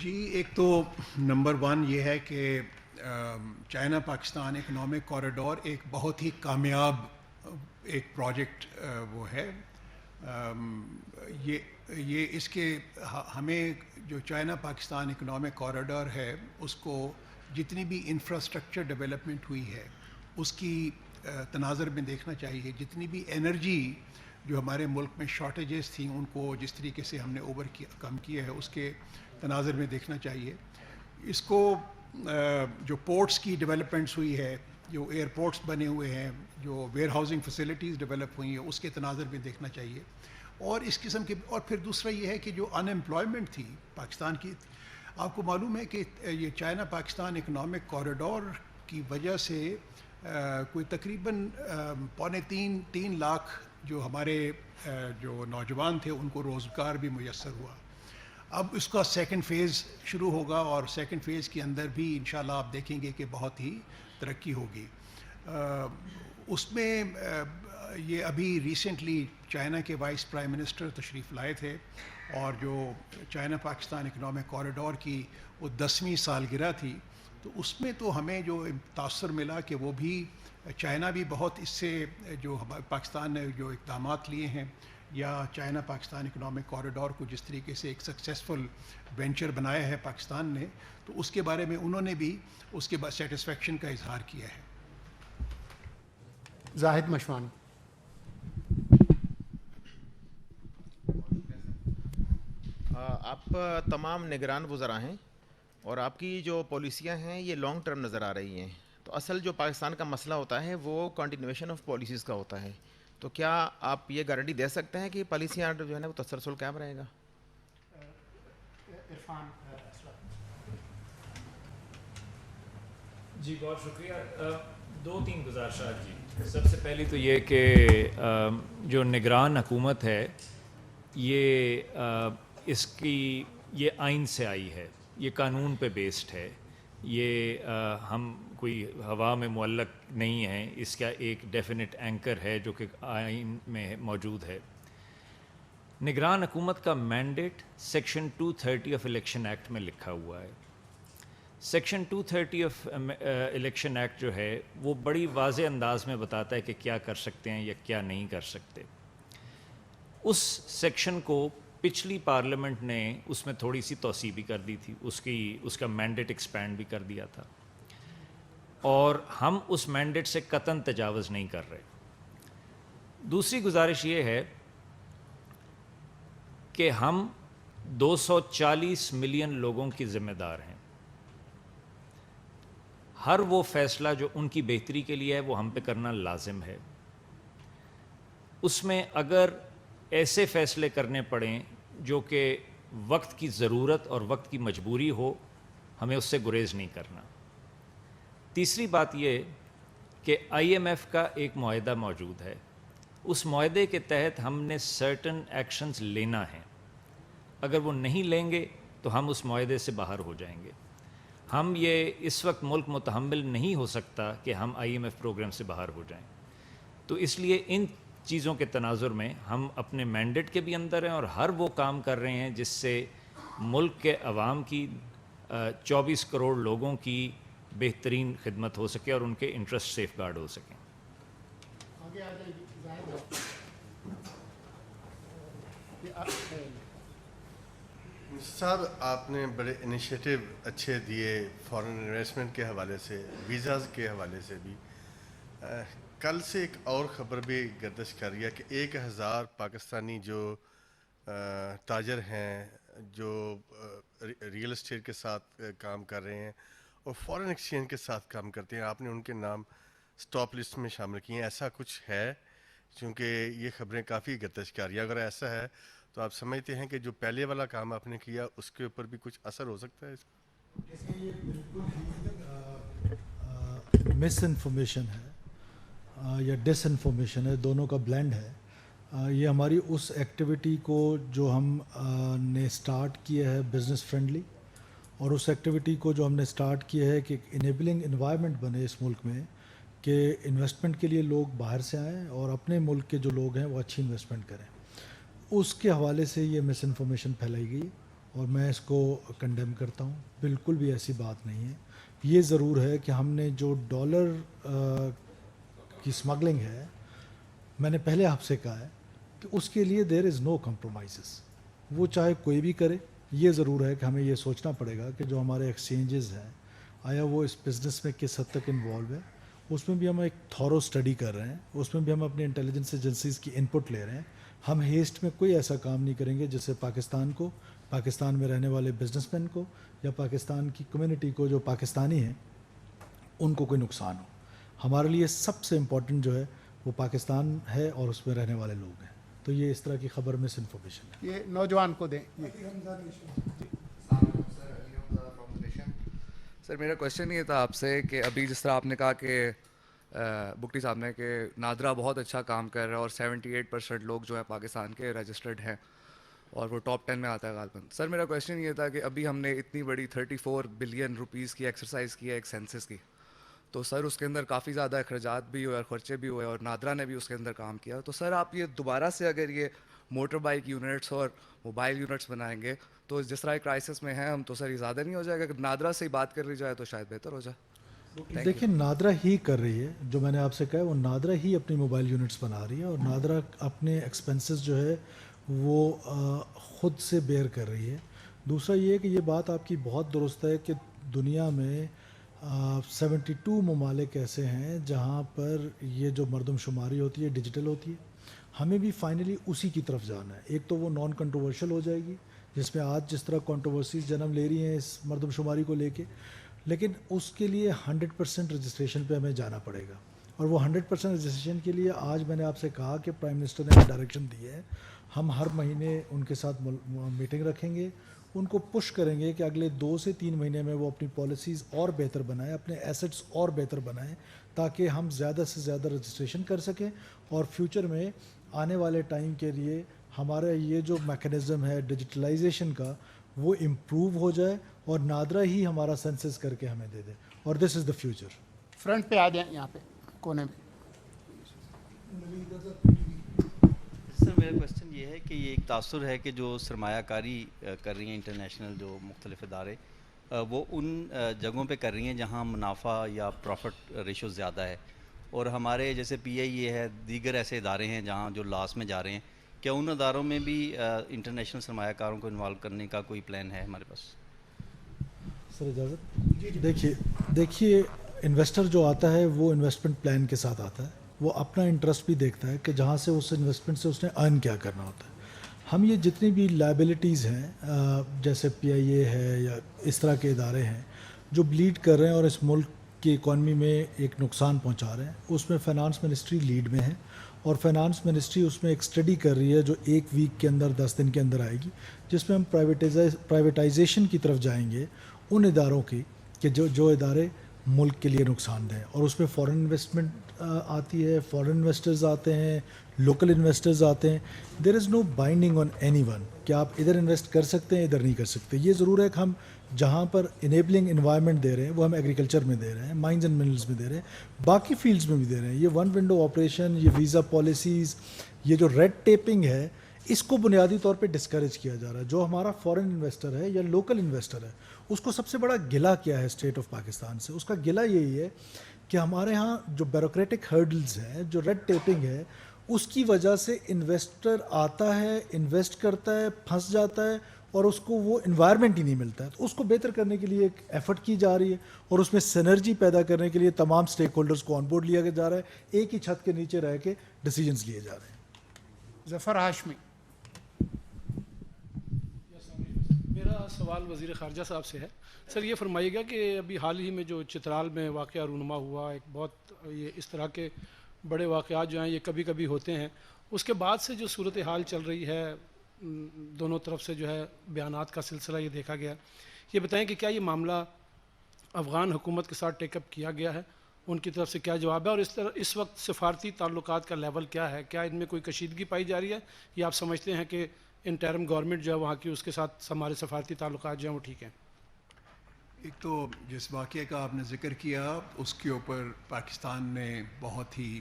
[SPEAKER 1] جی, ایک تو نمبر 1 یہ ہے کہ چائنا پاکستان اکنامک کوریڈور ایک بہت ہی کامیاب ایک پروجیکٹ وہ ہے. یہ اس کے ہمیں جو چائنا پاکستان اکنامک کوریڈور ہے اس کو جتنی بھی انفراسٹرکچر ڈیولپمنٹ ہوئی ہے اس کی تناظر میں دیکھنا چاہیے. جتنی بھی انرجی جو ہمارے ملک میں شارٹیجز تھیں ان کو جس طریقے سے ہم نے کم کیا ہے اس کے تناظر میں دیکھنا چاہیے. اس کو جو پورٹس کی ڈیولپمنٹس ہوئی ہے, جو ایئرپورٹس بنے ہوئے ہیں, جو ویئر ہاؤسنگ فیسلٹیز ڈیولپ ہوئی ہیں اس کے تناظر میں دیکھنا چاہیے. اور اس قسم کے, اور پھر دوسرا یہ ہے کہ جو ان ایمپلائمنٹ تھی پاکستان کی, آپ کو معلوم ہے کہ یہ چائنا پاکستان اکنامک کوریڈور کی وجہ سے کوئی تقریباً 2.5-3 لاکھ جو ہمارے جو نوجوان تھے ان کو روزگار بھی میسر ہوا. اب اس کا سیکنڈ فیز شروع ہوگا اور سیکنڈ فیز کے اندر بھی انشاءاللہ آپ دیکھیں گے کہ بہت ہی ترقی ہوگی. اس میں یہ ابھی ریسنٹلی چائنا کے وائس پرائم منسٹر تشریف لائے تھے, اور جو چائنا پاکستان اکنامک کوریڈور کی وہ 10ویں سالگرہ تھی, تو اس میں تو ہمیں جو تاثر ملا کہ وہ بھی چائنا بھی بہت اس سے جو پاکستان نے جو اقدامات لیے ہیں یا چائنا پاکستان اکنامک کوریڈور کو جس طریقے سے ایک سکسیسفل وینچر بنایا ہے پاکستان نے, تو اس کے بارے میں انہوں نے بھی اس کے بعد سیٹسفیکشن کا اظہار کیا ہے.
[SPEAKER 2] زاہد مشوانی.
[SPEAKER 15] آپ تمام نگران وزراء ہیں اور آپ کی جو پالیسیاں ہیں یہ لانگ ٹرم نظر آ رہی ہیں. تو اصل جو پاکستان کا مسئلہ ہوتا ہے وہ کنٹینویشن آف پالیسیز کا ہوتا ہے. تو کیا آپ یہ گارنٹی دے سکتے ہیں کہ پالیسیاں جو ہے نا وہ تسلسل قائم رہے گا؟
[SPEAKER 6] جی بہت شکریہ. 2-3 گزارشات جی. سب سے پہلی تو یہ کہ جو نگران حکومت ہے یہ اس کی یہ آئین سے آئی ہے, یہ قانون پہ بیسڈ ہے, یہ ہم کوئی ہوا میں معلق نہیں ہیں, اس کا ایک ڈیفینٹ اینکر ہے جو کہ آئین میں موجود ہے. نگران حکومت کا mandate section 230 of election act میں لکھا ہوا ہے. سیکشن 230 آف الیکشن ایکٹ جو ہے وہ بڑی واضح انداز میں بتاتا ہے کہ کیا کر سکتے ہیں یا کیا نہیں کر سکتے. اس سیکشن کو پچھلی پارلیمنٹ نے اس میں تھوڑی سی توسیع بھی کر دی تھی, اس کا مینڈیٹ ایکسپینڈ بھی کر دیا تھا, اور ہم اس مینڈیٹ سے قطعاً تجاوز نہیں کر رہے. دوسری گزارش یہ ہے کہ ہم 240 ملین لوگوں کی ذمہ دار ہیں. ہر وہ فیصلہ جو ان کی بہتری کے لیے ہے وہ ہم پہ کرنا لازم ہے. اس میں اگر ایسے فیصلے کرنے پڑیں جو کہ وقت کی ضرورت اور وقت کی مجبوری ہو, ہمیں اس سے گریز نہیں کرنا. تیسری بات یہ کہ IMF کا ایک معاہدہ موجود ہے, اس معاہدے کے تحت ہم نے سرٹن ایکشنز لینا ہے. اگر وہ نہیں لیں گے تو ہم اس معاہدے سے باہر ہو جائیں گے. ہم یہ اس وقت ملک متحمل نہیں ہو سکتا کہ ہم IMF پروگرام سے باہر ہو جائیں. تو اس لیے ان چیزوں کے تناظر میں ہم اپنے مینڈیٹ کے بھی اندر ہیں اور ہر وہ کام کر رہے ہیں جس سے ملک کے عوام کی 24 کروڑ لوگوں کی بہترین خدمت ہو سکے اور ان کے انٹرسٹ سیف گارڈ ہو سکیں.
[SPEAKER 5] صاحب آپ نے بڑے انیشیٹو اچھے دیے فارن انویسٹمنٹ کے حوالے سے, ویزاز کے حوالے سے بھی. کل سے ایک اور خبر بھی گردش کر رہی ہے کہ 1000 پاکستانی جو تاجر ہیں جو ریئل اسٹیٹ کے ساتھ کام کر رہے ہیں اور فارن ایکسچینج کے ساتھ کام کرتے ہیں, آپ نے ان کے نام سٹاپ لسٹ میں شامل کیے ہیں. ایسا کچھ ہے؟ چونکہ یہ خبریں کافی گردش کر رہی ہیں. اگر ایسا ہے تو آپ سمجھتے ہیں کہ جو پہلے والا کام آپ نے کیا اس کے اوپر بھی کچھ اثر ہو سکتا ہے اس کا؟
[SPEAKER 3] اس میں یہ بالکل مس انفارمیشن ہے یا ڈس انفارمیشن ہے, دونوں کا بلینڈ ہے. یہ ہماری اس ایکٹیویٹی کو جو ہم نے سٹارٹ کیا ہے بزنس فرینڈلی, اور اس ایکٹیویٹی کو جو ہم نے سٹارٹ کیا ہے کہ انیبلنگ انوائرمنٹ بنے اس ملک میں کہ انویسٹمنٹ کے لیے لوگ باہر سے آئیں اور اپنے ملک کے جو لوگ ہیں وہ اچھی انویسٹمنٹ کریں. اس کے حوالے سے یہ مس انفارمیشن پھیلائی گئی اور میں اس کو کنڈیم کرتا ہوں. بالکل بھی ایسی بات نہیں ہے. یہ ضرور ہے کہ ہم نے جو ڈالر کی اسمگلنگ ہے, میں نے پہلے آپ سے کہا ہے کہ اس کے لیے دیر از نو کمپرومائزز, وہ چاہے کوئی بھی کرے. یہ ضرور ہے کہ ہمیں یہ سوچنا پڑے گا کہ جو ہمارے ایکسچینجز ہیں آیا وہ اس بزنس میں کس حد تک انوالو ہے. اس میں بھی ہم ایک تھورو اسٹڈی کر رہے ہیں, اس میں بھی ہم اپنی انٹیلیجنس ایجنسیز کی انپٹ لے رہے ہیں. ہم ہیسٹ میں کوئی ایسا کام نہیں کریں گے جس سے پاکستان کو, پاکستان میں رہنے والے بزنس مین کو یا پاکستان کی کمیونٹی کو جو پاکستانی ہیں ان کو کوئی نقصان ہو. ہمارے لیے سب سے امپورٹنٹ جو ہے وہ پاکستان ہے اور اس میں رہنے والے لوگ ہیں. تو یہ اس طرح کی خبر مس انفارمیشن ہے.
[SPEAKER 2] یہ نوجوان کو دیں.
[SPEAKER 16] سر میرا کوشچن یہ تھا آپ سے کہ ابھی جس طرح آپ نے کہا کہ بگٹی صاحب نے کہ نادرا بہت اچھا کام کر رہا ہے اور 78% لوگ جو ہیں پاکستان کے رجسٹرڈ ہیں اور وہ ٹاپ 10 میں آتا ہے غالباً. سر میرا کویشچن یہ تھا کہ ابھی ہم نے اتنی بڑی 34 بلین روپیز کی ایکسرسائز کی ہے ایک سینسس کی, تو سر اس کے اندر کافی زیادہ اخراجات بھی ہوئے اور خرچے بھی ہوئے اور نادرا نے بھی اس کے اندر کام کیا. تو سر آپ یہ دوبارہ سے اگر یہ موٹر بائک یونٹس اور موبائل یونٹس بنائیں گے تو جس طرح کرائسس میں ہیں ہم, تو سر یہ زیادہ نہیں ہو جائے گا؟ اگر نادرا سے ہی بات کر لی جائے تو شاید بہتر ہو جائے.
[SPEAKER 3] دیکھیں نادرا ہی کر رہی ہے, جو میں نے آپ سے کہا ہے وہ نادرا ہی اپنی موبائل یونٹس بنا رہی ہے اور نادرا اپنے ایکسپنسز جو ہے وہ خود سے بیئر کر رہی ہے. دوسرا یہ کہ یہ بات آپ کی بہت درست ہے کہ دنیا میں 72 ممالک ایسے ہیں جہاں پر یہ جو مردم شماری ہوتی ہے ڈیجیٹل ہوتی ہے. ہمیں بھی فائنلی اسی کی طرف جانا ہے. ایک تو وہ نان کنٹروورشل ہو جائے گی, جس میں آج جس طرح کنٹروورسیز جنم لے رہی ہیں اس مردم شماری کو لے کے، لیکن اس کے لیے 100% رجسٹریشن پہ ہمیں جانا پڑے گا. اور وہ 100% رجسٹریشن کے لیے آج میں نے آپ سے کہا کہ پرائم منسٹر نے ڈائریکشن دی ہے. ہم ہر مہینے ان کے ساتھ میٹنگ رکھیں گے، ان کو پش کریں گے کہ اگلے 2 سے 3 مہینے میں وہ اپنی پالیسیز اور بہتر بنائیں، اپنے ایسٹس اور بہتر بنائیں، تاکہ ہم زیادہ سے زیادہ رجسٹریشن کر سکیں اور فیوچر میں آنے والے ٹائم کے لیے ہمارا یہ جو میکانزم ہے ڈیجیٹلائزیشن کا وہ امپروو ہو جائے اور نادرا ہی ہمارا سینسس کر کے ہمیں دے دے. اور دس از دا فیوچر.
[SPEAKER 2] فرنٹ پہ آ جائیں، یہاں پہ کونے میں.
[SPEAKER 17] سر میرا کوشچن یہ ہے کہ یہ ایک تاثر ہے کہ جو سرمایہ کاری کر رہی ہیں انٹرنیشنل جو مختلف ادارے، وہ ان جگہوں پہ کر رہی ہیں جہاں منافع یا پروفٹ ریشو زیادہ ہے، اور ہمارے جیسے پی آئی اے ہے، دیگر ایسے ادارے ہیں جہاں جو لاس میں جا رہے ہیں. کیا ان اداروں میں بھی انٹرنیشنل سرمایہ کاروں کو انوالو کرنے کا کوئی پلان ہے ہمارے پاس؟
[SPEAKER 3] سر اجازت. دیکھیے انویسٹر جو آتا ہے وہ انویسٹمنٹ پلان کے ساتھ آتا ہے، وہ اپنا انٹرسٹ بھی دیکھتا ہے کہ جہاں سے اس انویسٹمنٹ سے اس نے ارن کیا کرنا ہوتا ہے. ہم یہ جتنی بھی لائبلٹیز ہیں جیسے پی آئی اے ہے یا اس طرح کے ادارے ہیں جو بلیڈ کر رہے ہیں اور اس ملک کی اکانومی میں ایک نقصان پہنچا رہے ہیں، اس میں فائنانس منسٹری لیڈ میں ہے. اور فائنانس منسٹری اس میں ایک اسٹڈی کر رہی ہے جو 1 ویک کے اندر 10 دن کے اندر آئے گی، جس میں ہم پرائیویٹائزیشن کی طرف جائیں گے ان اداروں کی کہ جو ادارے ملک کے لیے نقصان دہ ہیں. اور اس میں فورن انویسٹمنٹ آتی ہے، فورن انویسٹرز آتے ہیں، لوکل انویسٹرز آتے ہیں. دیر از نو بائنڈنگ آن اینی ون کہ آپ ادھر انویسٹ کر سکتے ہیں ادھر نہیں کر سکتے. یہ ضرور ہے کہ ہم جہاں پر انیبلنگ انوائرمنٹ دے رہے ہیں وہ ہم ایگریکلچر میں دے رہے ہیں، مائنز اینڈ منرلز میں دے رہے ہیں، باقی فیلڈز میں بھی دے رہے ہیں. یہ 1 ونڈو آپریشن، یہ ویزا پالیسیز، یہ جو ریڈ ٹیپنگ ہے، اس کو بنیادی طور پہ ڈسکریج کیا جا رہا ہے. جو ہمارا فورن انویسٹر ہے یا لوکل انویسٹر ہے اس کو سب سے بڑا گلہ کیا ہے اسٹیٹ آف پاکستان سے؟ اس کا گلہ یہی ہے کہ ہمارے ہاں جو بیوروکریٹک ہرڈلز ہیں، جو ریڈ ٹیپنگ ہے، اس کی وجہ سے انویسٹر آتا ہے، انویسٹ کرتا ہے، پھنس جاتا ہے اور اس کو وہ انوائرمنٹ ہی نہیں ملتا ہے. تو اس کو بہتر کرنے کے لیے ایک ایفرٹ کی جا رہی ہے اور اس میں سینرجی پیدا کرنے کے لیے تمام سٹیک ہولڈرز کو آن بورڈ لیا جا رہا ہے، ایک ہی چھت کے نیچے رہ کے ڈیسیجنز لیے جا رہے ہیں.
[SPEAKER 2] ظفر ہاشمی.
[SPEAKER 18] میرا سوال وزیر خارجہ صاحب سے ہے. سر یہ فرمائیے گا کہ ابھی حال ہی میں جو چترال میں واقعہ رونما ہوا، ایک بہت یہ اس طرح کے بڑے واقعات جو ہیں یہ کبھی کبھی ہوتے ہیں، اس کے بعد سے جو صورتحال چل رہی ہے دونوں طرف سے جو ہے بیانات کا سلسلہ یہ دیکھا گیا. یہ بتائیں کہ کیا یہ معاملہ افغان حکومت کے ساتھ ٹیک اپ کیا گیا ہے، ان کی طرف سے کیا جواب ہے، اور اس وقت سفارتی تعلقات کا لیول کیا ہے؟ کیا ان میں کوئی کشیدگی پائی جا رہی ہے یا آپ سمجھتے ہیں کہ انٹرم گورنمنٹ جو ہے وہاں کی اس کے ساتھ ہمارے سفارتی تعلقات جو ہیں وہ ٹھیک ہیں؟
[SPEAKER 1] ایک تو جس واقعے کا آپ نے ذکر کیا اس کے اوپر پاکستان نے بہت ہی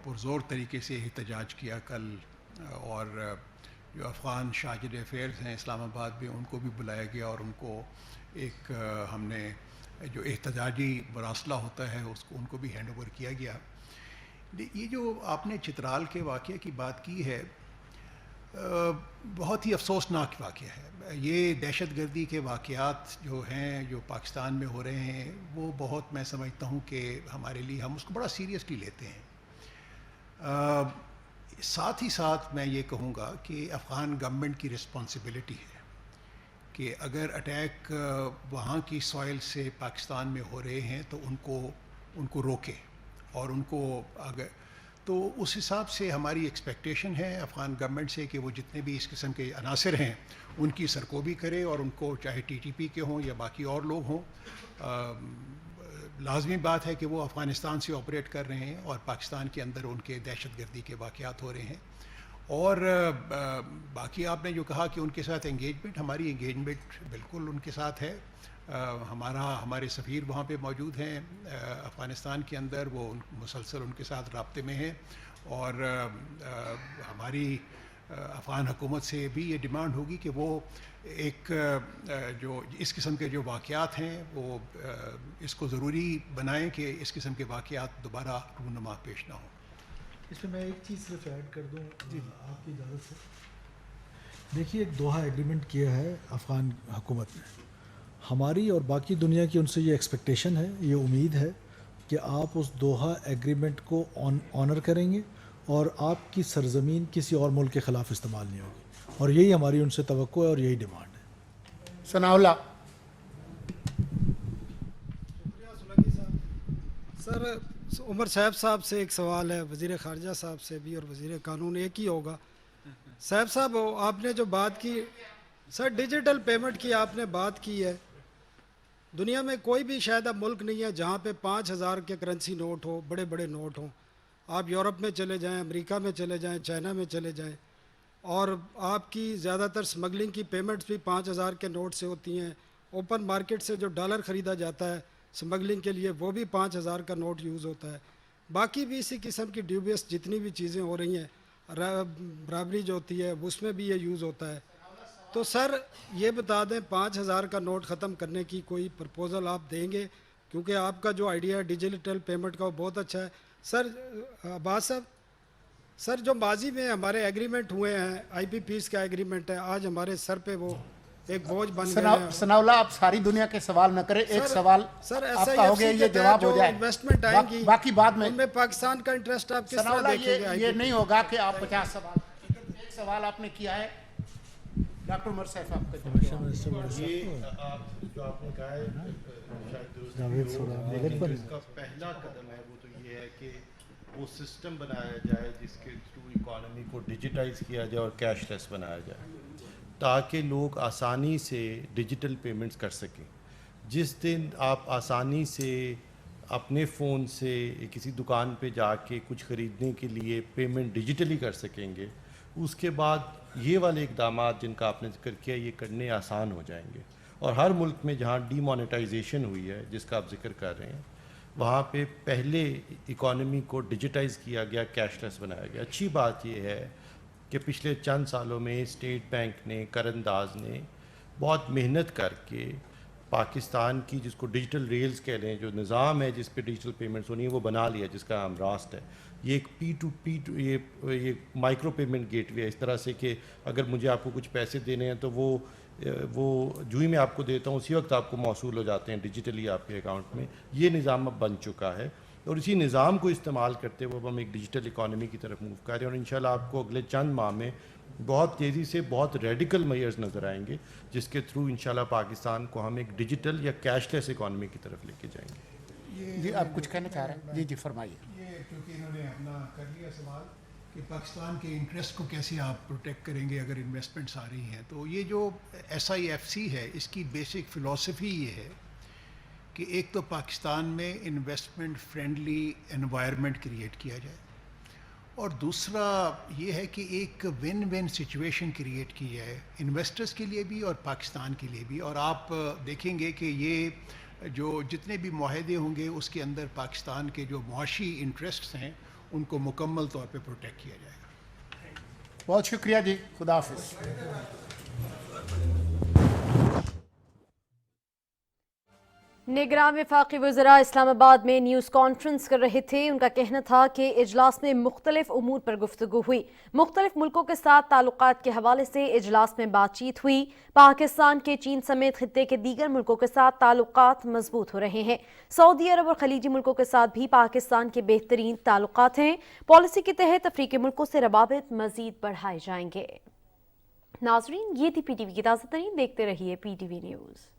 [SPEAKER 1] پرزور طریقے سے احتجاج کیا کل، اور جو افغان شاہجر افیئرز ہیں اسلام آباد میں ان کو بھی بلایا گیا اور ان کو ایک ہم نے جو احتجاجی مراسلہ ہوتا ہے اس کو ان کو بھی ہینڈ اوور کیا گیا. یہ جو آپ نے چترال کے واقعے کی بات کی ہے بہت ہی افسوسناک واقعہ ہے. یہ دہشت گردی کے واقعات جو ہیں جو پاکستان میں ہو رہے ہیں وہ بہت، میں سمجھتا ہوں کہ ہمارے لیے ہم اس کو بڑا سیریسلی لیتے ہیں. ساتھ ہی ساتھ میں یہ کہوں گا کہ افغان گورنمنٹ کی رسپانسبلٹی ہے کہ اگر اٹیک وہاں کی سوائل سے پاکستان میں ہو رہے ہیں تو ان کو روکے اور ان کو اگر تو اس حساب سے ہماری ایکسپیکٹیشن ہے افغان گورنمنٹ سے کہ وہ جتنے بھی اس قسم کے عناصر ہیں ان کی سرکوبی کرے اور ان کو چاہے ٹی ٹی پی کے ہوں یا باقی اور لوگ ہوں. لازمی بات ہے کہ وہ افغانستان سے آپریٹ کر رہے ہیں اور پاکستان کے اندر ان کے دہشت گردی کے واقعات ہو رہے ہیں. اور باقی آپ نے جو کہا کہ ان کے ساتھ انگیجمنٹ، ہماری انگیجمنٹ بالکل ان کے ساتھ ہے. ہمارے سفیر وہاں پہ موجود ہیں افغانستان کے اندر، وہ مسلسل ان کے ساتھ رابطے میں ہیں. اور ہماری افغان حکومت سے بھی یہ ڈیمانڈ ہوگی کہ وہ ایک جو اس قسم کے جو واقعات ہیں وہ اس کو ضروری بنائیں کہ اس قسم کے واقعات دوبارہ رونما پیش نہ ہوں.
[SPEAKER 3] اس میں ایک چیز صرف ایڈ کر دوں آپ کی اجازت سے. دیکھیے ایک دوحہ ایگریمنٹ کیا ہے افغان حکومت نے. ہماری اور باقی دنیا کی ان سے یہ ایکسپیکٹیشن ہے، یہ امید ہے کہ آپ اس دوحہ ایگریمنٹ کو آنر کریں گے اور آپ کی سرزمین کسی اور ملک کے خلاف استعمال نہیں ہوگی. اور یہی ہماری ان سے توقع ہے اور یہی ڈیمانڈ ہے.
[SPEAKER 2] سناولا.
[SPEAKER 19] سر عمر صاحب سے ایک سوال ہے, وزیر خارجہ صاحب سے بھی اور وزیر قانون ایک ہی ہوگا. صاحب آپ نے جو بات کی سر ڈیجیٹل پیمنٹ کی آپ نے بات کی ہے, دنیا میں کوئی بھی شاید اب ملک نہیں ہے جہاں پہ 5,000 کے کرنسی نوٹ ہو, بڑے بڑے نوٹ ہوں. آپ یورپ میں چلے جائیں, امریکہ میں چلے جائیں, چائنا میں چلے جائیں, اور آپ کی زیادہ تر سمگلنگ کی پیمنٹس بھی 5,000 کے نوٹ سے ہوتی ہیں. اوپن مارکیٹ سے جو ڈالر خریدا جاتا ہے سمگلنگ کے لیے وہ بھی 5,000 کا نوٹ یوز ہوتا ہے. باقی بھی اسی قسم کی ڈیوبیس جتنی بھی چیزیں ہو رہی ہیں, برابری جو ہوتی ہے اس میں بھی یہ یوز ہوتا ہے. تو سر یہ بتا دیں 5,000 کا نوٹ ختم کرنے کی کوئی پرپوزل آپ دیں گے, کیونکہ آپ کا جو آئیڈیا ہے ڈیجیٹل پیمنٹ کا وہ بہت اچھا ہے. سر عباس صاحب, سر جو ماضی میں ہمارے ایگریمنٹ ہوئے ہیں, آئی پی پیز کا ایگریمنٹ ہے, آج ہمارے سر پہ وہ ایک بوجھ بن گئے ہیں.
[SPEAKER 2] سناولا آپ ساری دنیا کے سوال نہ کریں, ایک سوال آپ کا ہو گیا, یہ جواب ہو جائے,
[SPEAKER 19] انویسٹمنٹ آئیں گی
[SPEAKER 2] باقی بعد میں.
[SPEAKER 19] ان میں پاکستان کا انٹرسٹ آپ کس طرح دیکھیں گے؟
[SPEAKER 2] یہ نہیں ہوگا کہ آپ 50 سوال, ایک سوال آپ نے کیا ہے. ڈاکٹر عمر سیف آپ کا
[SPEAKER 5] یہ جو آپ نے کہا ہے شاید اس کا پہلا قدم ہے وہ تو یہ ہے کہ وہ سسٹم بنایا جائے جس کے تھرو اکانومی کو ڈیجیٹائز کیا جائے اور کیش لیس بنایا جائے تاکہ لوگ آسانی سے ڈیجیٹل پیمنٹس کر سکیں. جس دن آپ آسانی سے اپنے فون سے کسی دکان پہ جا کے کچھ خریدنے کے لیے پیمنٹ ڈیجیٹلی کر سکیں گے, اس کے بعد یہ والے اقدامات جن کا آپ نے ذکر کیا یہ کرنے آسان ہو جائیں گے. اور ہر ملک میں جہاں ڈی مانیٹائزیشن ہوئی ہے جس کا آپ ذکر کر رہے ہیں, وہاں پہ پہلے اکانومی کو ڈیجیٹائز کیا گیا, کیش لیس بنایا گیا. اچھی بات یہ ہے کہ پچھلے چند سالوں میں اسٹیٹ بینک نے, قرانداز نے بہت محنت کر کے پاکستان کی جس کو ڈیجیٹل ریلز کہہ لیں, جو نظام ہے جس پہ ڈیجیٹل پیمنٹس ہونی ہے وہ بنا لیا, جس کا نام راست ہے. یہ ایک پی ٹو پی یہ مائکرو پیمنٹ گیٹ وے ہے, اس طرح سے کہ اگر مجھے آپ کو کچھ پیسے دینے ہیں تو وہ جو ہی میں آپ کو دیتا ہوں اسی وقت آپ کو موصول ہو جاتے ہیں ڈیجیٹلی آپ کے اکاؤنٹ میں. یہ نظام اب بن چکا ہے اور اسی نظام کو استعمال کرتے ہوئے ہم ایک ڈیجیٹل اکانومی کی طرف موو کر رہے ہیں, اور انشاءاللہ آپ کو اگلے چند ماہ میں بہت تیزی سے بہت ریڈیکل میئرز نظر آئیں گے جس کے تھرو انشاءاللہ پاکستان کو ہم ایک ڈیجیٹل یا کیش لیس اکانومی کی طرف لے کے جائیں گے.
[SPEAKER 2] جی آپ کچھ کہنا چاہ رہے ہیں؟ جی فرمائیے.
[SPEAKER 1] یہ کیونکہ انہوں نے اپنا کر لیا سوال کہ پاکستان کے انٹرسٹ کو کیسے آپ پروٹیکٹ کریں گے اگر انویسٹمنٹس آ رہی ہیں. تو یہ جو SIFC ہے اس کی بیسک فلاسفی یہ ہے کہ ایک تو پاکستان میں انویسٹمنٹ فرینڈلی انوائرمنٹ کریٹ کیا جائے, اور دوسرا یہ ہے کہ ایک ون ون سچویشن کریٹ کی جائے انویسٹرز کے لیے بھی اور پاکستان کے لیے بھی. اور آپ دیکھیں گے کہ یہ جو جتنے بھی معاہدے ہوں گے اس کے اندر پاکستان کے جو معاشی انٹرسٹس ہیں ان کو مکمل طور پہ پروٹیکٹ کیا جائے گا.
[SPEAKER 2] بہت شکریہ جی, خدا حافظ.
[SPEAKER 20] نگراں وفاقی وزراء اسلام آباد میں نیوز کانفرنس کر رہے تھے. ان کا کہنا تھا کہ اجلاس میں مختلف امور پر گفتگو ہوئی. مختلف ملکوں کے ساتھ تعلقات کے حوالے سے اجلاس میں بات چیت ہوئی. پاکستان کے چین سمیت خطے کے دیگر ملکوں کے ساتھ تعلقات مضبوط ہو رہے ہیں. سعودی عرب اور خلیجی ملکوں کے ساتھ بھی پاکستان کے بہترین تعلقات ہیں. پالیسی کے تحت افریقی ملکوں سے روابط مزید بڑھائے جائیں گے. ناظرین, یہ تھی PTV کی تازہ ترین. دیکھتے رہیے PTV نیوز.